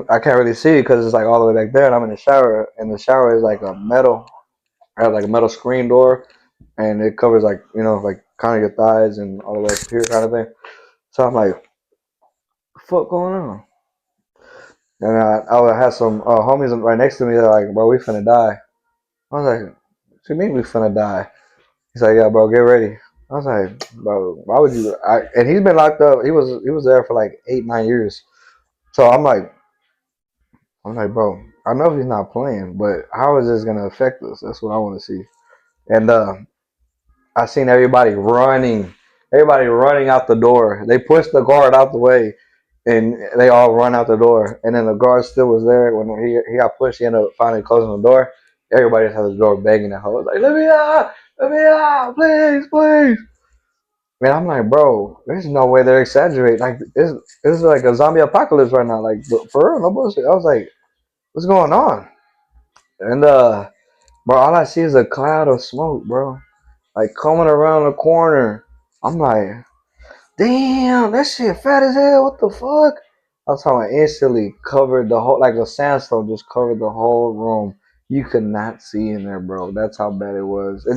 [SPEAKER 2] I can't really see it because it's like all the way back there, and I'm in the shower. And the shower is like a metal. I have like a metal screen door, and it covers like like kind of your thighs and all the way up here kind of thing. So I'm like, what the fuck going on? And I had some homies right next to me. They're like, bro, we finna die. I was like, what you mean we finna die? He's like, yeah, bro, get ready. I was like, bro, why would you? And he's been locked up. He was there for like 8-9 years. So I'm like, bro, I know he's not playing, but how is this gonna affect us? That's what I want to see. And I seen everybody running out the door. They pushed the guard out the way, and they all run out the door. And then the guard still was there when he got pushed. He ended up finally closing the door. Everybody just had the door banging the hole. Like, let me out, please, please. Man, I'm like, bro, there's no way they're exaggerating. Like, this is like a zombie apocalypse right now. Like, for real, no bullshit. I was like, what's going on? And bro, all I see is a cloud of smoke, bro. Like coming around the corner. I'm like, damn, that shit fat as hell. What the fuck? I was talking about instantly covered the whole, like a sandstorm just covered the whole room. You could not see in there, bro. That's how bad it was.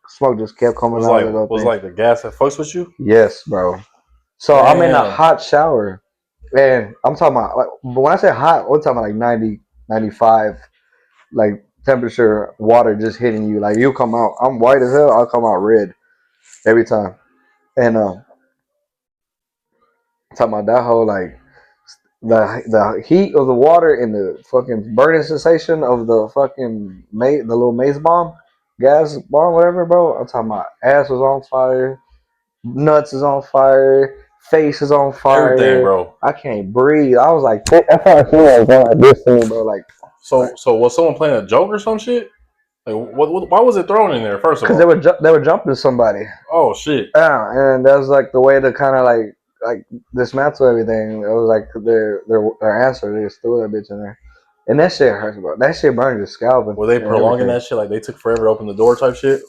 [SPEAKER 2] Smoke just kept coming out of the
[SPEAKER 1] Was
[SPEAKER 2] thing.
[SPEAKER 1] like the gas that fucks with you?
[SPEAKER 2] Yes, bro. So
[SPEAKER 1] Damn.
[SPEAKER 2] I'm in a hot shower. And I'm talking about, like, when I say hot, we're talking about like 90, 95, like temperature water just hitting you. Like, you come out, I'm white as hell, I'll come out red every time. And talking about that whole like the heat of the water and the fucking burning sensation of the fucking the little mace bomb, gas bomb, whatever, bro. I'm talking about ass was on fire, nuts is on fire, face is on fire.
[SPEAKER 1] Everything, bro.
[SPEAKER 2] I can't breathe. I was like, that's how I feel like going like this to me, bro. Like,
[SPEAKER 1] so was someone playing a joke or some shit? Like, why was it thrown in there? First of all,
[SPEAKER 2] because they were jumping somebody.
[SPEAKER 1] Oh shit!
[SPEAKER 2] Yeah, and that was like the way to kind of like dismantle everything. It was like their answer. They just threw that bitch in there, and that shit hurts, bro. That shit burned your scalp.
[SPEAKER 1] Were they prolonging that shit? Like they took forever to open the door, type shit.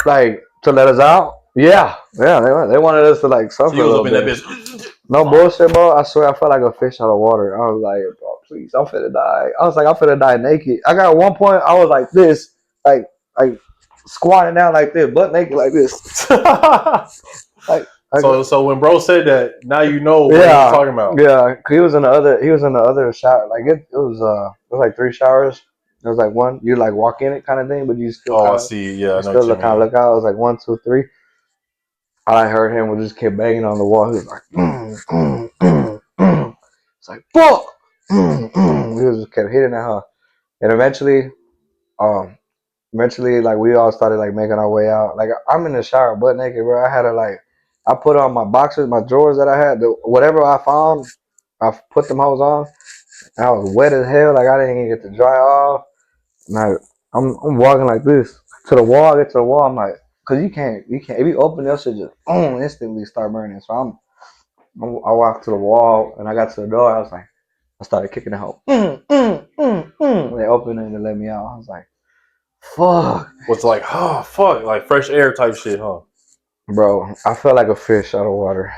[SPEAKER 2] Like to let us out? Yeah. They wanted us to like suffer. So you was up in that bitch. No bullshit, bro. I swear, I felt like a fish out of water. I was like, bro, please, I'm finna die. I was like, I'm finna die naked. I got at one point, I was like this, like squatting down like this, butt naked like this.
[SPEAKER 1] So when bro said that, now you know what he's talking about.
[SPEAKER 2] Yeah, he was in the other shower. Like it was like 3 showers. It was like one, you like walk in it kind of thing, but you still
[SPEAKER 1] Oh, I
[SPEAKER 2] kind of,
[SPEAKER 1] see. Yeah, I
[SPEAKER 2] you
[SPEAKER 1] know
[SPEAKER 2] still
[SPEAKER 1] what you
[SPEAKER 2] look, kind of
[SPEAKER 1] mean.
[SPEAKER 2] look out. It was like 1, 2, 3. All I heard him was just kept banging on the wall. He was like, It's like, fuck! He was just kept hitting at her. And um, eventually, like, we all started, like, making our way out. Like, I'm in the shower butt naked, bro. I had to, like, I put on my boxers, my drawers that I had, whatever I found, I put them hoes on. And I was wet as hell. Like, I didn't even get to dry off. And I'm walking like this to the wall. I get to the wall. I'm like, cause you can't. If you open your shit, just instantly start burning. So I walked to the wall and I got to the door. I was like, I started kicking the hole. They opened it and they let me out. I was like, fuck,
[SPEAKER 1] What's like, oh fuck, like fresh air type shit, huh?
[SPEAKER 2] bro. I felt like a fish out of water.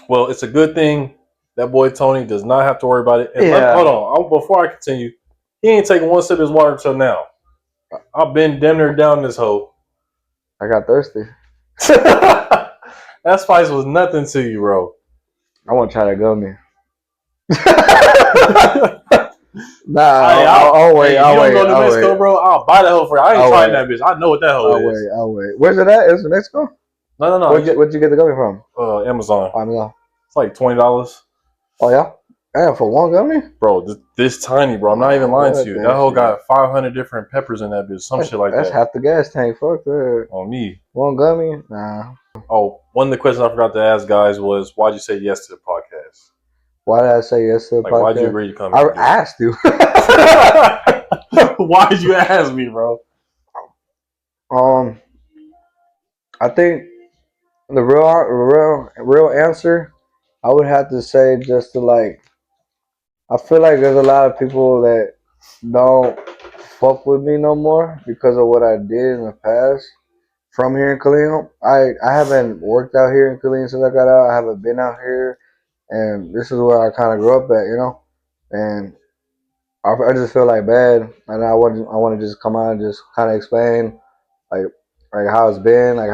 [SPEAKER 1] Well, it's a good thing that boy Tony does not have to worry about it. And hold
[SPEAKER 2] Yeah,
[SPEAKER 1] on, before I continue, he ain't taking one sip of his water until now. I've been damn near down this hole.
[SPEAKER 2] I got thirsty.
[SPEAKER 1] That spice was nothing to you, bro.
[SPEAKER 2] I want to try that gummy. Nah, I'll wait.
[SPEAKER 1] Hey, if you
[SPEAKER 2] I'll
[SPEAKER 1] don't
[SPEAKER 2] wait.
[SPEAKER 1] go to New
[SPEAKER 2] I'll
[SPEAKER 1] Mexico,
[SPEAKER 2] wait.
[SPEAKER 1] bro, I'll buy the hoe for you. I ain't
[SPEAKER 2] I'll
[SPEAKER 1] trying
[SPEAKER 2] wait.
[SPEAKER 1] that bitch. I know what that hoe
[SPEAKER 2] I'll
[SPEAKER 1] is.
[SPEAKER 2] wait. I'll wait. Where's it at? Is it Mexico?
[SPEAKER 1] No.
[SPEAKER 2] Where'd you get the gummy from?
[SPEAKER 1] Amazon.
[SPEAKER 2] Oh, Amazon.
[SPEAKER 1] It's like $20.
[SPEAKER 2] Oh yeah. Damn, for one gummy?
[SPEAKER 1] Bro, this tiny, bro. I'm not even
[SPEAKER 2] Man,
[SPEAKER 1] lying to
[SPEAKER 2] what
[SPEAKER 1] you. That
[SPEAKER 2] that
[SPEAKER 1] hoe
[SPEAKER 2] shit?
[SPEAKER 1] got 500 different peppers in that bitch. Some shit like
[SPEAKER 2] That's
[SPEAKER 1] that.
[SPEAKER 2] half the gas tank. Fuck that.
[SPEAKER 1] On me.
[SPEAKER 2] One gummy? Nah.
[SPEAKER 1] Oh, one of the questions I forgot to ask guys was, why'd you say yes to the podcast?
[SPEAKER 2] Why did I say yes to the
[SPEAKER 1] Like, why'd you
[SPEAKER 2] podcast?
[SPEAKER 1] agree to come
[SPEAKER 2] I
[SPEAKER 1] and do
[SPEAKER 2] asked you.
[SPEAKER 1] it? Why'd you ask me, bro?
[SPEAKER 2] um, I think the real answer, I would have to say just to like, I feel like there's a lot of people that don't fuck with me no more because of what I did in the past. From here in Killeen, I haven't worked out here in Killeen since I got out. I haven't been out here, and this is where I kind of grew up at, And I just feel like bad, and I want to just come out and just kind of explain like like how it's been, like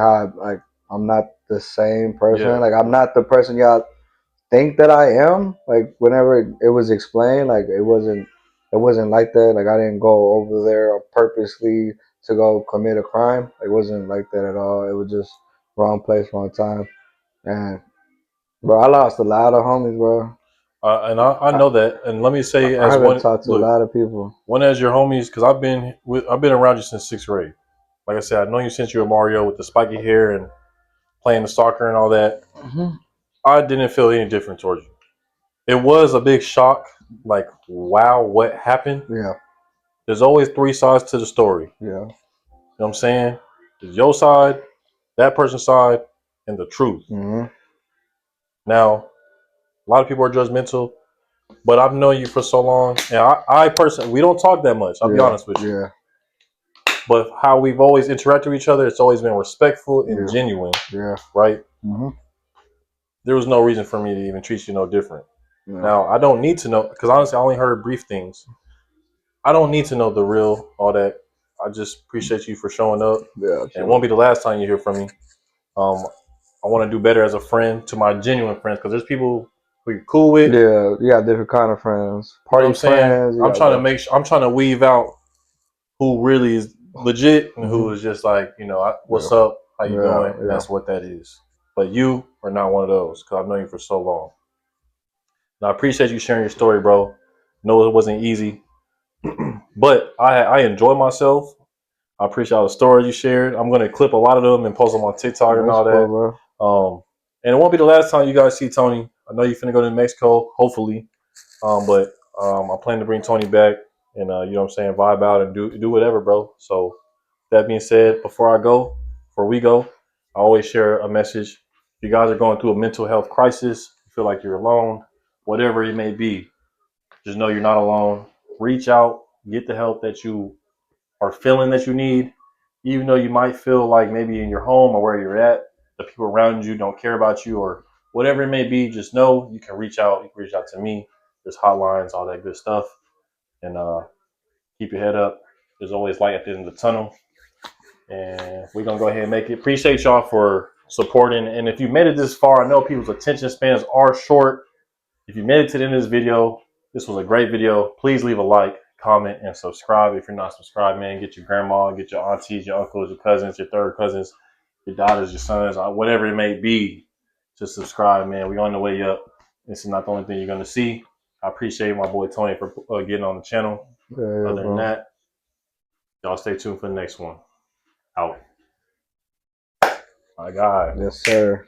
[SPEAKER 2] I'm not the same person,
[SPEAKER 1] Yeah.
[SPEAKER 2] like I'm not the person y'all think that I am. Like whenever it was explained, like it wasn't like that. Like I didn't go over there purposely to go commit a crime. It wasn't like that at all. It was just wrong place, wrong time. And bro, I lost a lot of homies, bro.
[SPEAKER 1] And I
[SPEAKER 2] I,
[SPEAKER 1] know that. And let me say,
[SPEAKER 2] I
[SPEAKER 1] as
[SPEAKER 2] haven't
[SPEAKER 1] one,
[SPEAKER 2] talked to a
[SPEAKER 1] look,
[SPEAKER 2] lot of people.
[SPEAKER 1] one as your homies, because I've been around you since sixth grade. Like I said, I know you since you were Mario with the spiky hair and playing the soccer and all that.
[SPEAKER 2] Hmm.
[SPEAKER 1] I didn't feel any different towards you. It was a big shock. Like, wow, what happened?
[SPEAKER 2] Yeah,
[SPEAKER 1] There's always three sides to the story.
[SPEAKER 2] yeah.
[SPEAKER 1] You know what I'm saying? There's your side, that person's side, and the truth.
[SPEAKER 2] Hmm.
[SPEAKER 1] Now, a lot of people are judgmental, but I've known you for so long, and I personally, we don't talk that much. I'll be
[SPEAKER 2] Yeah,
[SPEAKER 1] honest with you.
[SPEAKER 2] yeah,
[SPEAKER 1] But how we've always interacted with each other, it's always been respectful and
[SPEAKER 2] yeah,
[SPEAKER 1] genuine,
[SPEAKER 2] yeah.
[SPEAKER 1] right?
[SPEAKER 2] Hmm.
[SPEAKER 1] There was no reason for me to even treat you no different.
[SPEAKER 2] Yeah,
[SPEAKER 1] Now, I don't need to know, because honestly, I only heard brief things. I don't need to know the real, all that. I just appreciate you for showing up.
[SPEAKER 2] yeah,
[SPEAKER 1] And it won't
[SPEAKER 2] sure.
[SPEAKER 1] be the last time you hear from me. Um, I want to do better as a friend to my genuine friends, because there's people who you're cool with.
[SPEAKER 2] Yeah, you got different kind of friends.
[SPEAKER 1] You know what
[SPEAKER 2] Party
[SPEAKER 1] I'm saying?
[SPEAKER 2] friends, you
[SPEAKER 1] I'm
[SPEAKER 2] got
[SPEAKER 1] trying to
[SPEAKER 2] the.
[SPEAKER 1] make sure, I'm trying to weave out who really is legit and who
[SPEAKER 2] Hmm.
[SPEAKER 1] is just like,
[SPEAKER 2] Yeah,
[SPEAKER 1] what's up, how you
[SPEAKER 2] yeah,
[SPEAKER 1] doing, and
[SPEAKER 2] yeah.
[SPEAKER 1] that's what that is. But you are not one of those, because I've known you for so long. And I appreciate you sharing your story, bro. Know it wasn't easy, but I enjoy myself. I appreciate all the stories you shared. I'm gonna clip a lot of them and post them on TikTok and
[SPEAKER 2] That's
[SPEAKER 1] all
[SPEAKER 2] cool,
[SPEAKER 1] that.
[SPEAKER 2] bro.
[SPEAKER 1] And it won't be the last time you guys see Tony. I know you're finna go to Mexico, hopefully. But I plan to bring Tony back and you know what I'm saying, vibe out and do whatever, bro. So that being said, before we go, I always share a message. If you guys are going through a mental health crisis, you feel like you're alone, whatever it may be, just know you're not alone. Reach out, get the help that you are feeling that you need, even though you might feel like maybe in your home or where you're at, the people around you don't care about you or whatever it may be, just know you can reach out. You can reach out to me. There's hotlines, all that good stuff. And keep your head up. There's always light at the end of the tunnel. And we're going to go ahead and make it. Appreciate y'all for supporting. And if you made it this far, I know people's attention spans are short. If you made it to the end of this video, this was a great video. Please leave a like, comment, and subscribe. If you're not subscribed, man, get your grandma, get your aunties, your uncles, your cousins, your third cousins, your daughters, your sons, whatever it may be, to subscribe, man. We're on the way up. This is not the only thing you're going to see. I appreciate my boy Tony for getting on the channel.
[SPEAKER 2] Yeah,
[SPEAKER 1] Other than
[SPEAKER 2] bro.
[SPEAKER 1] that, y'all stay tuned for the next one. Out. My God.
[SPEAKER 2] Yes, sir.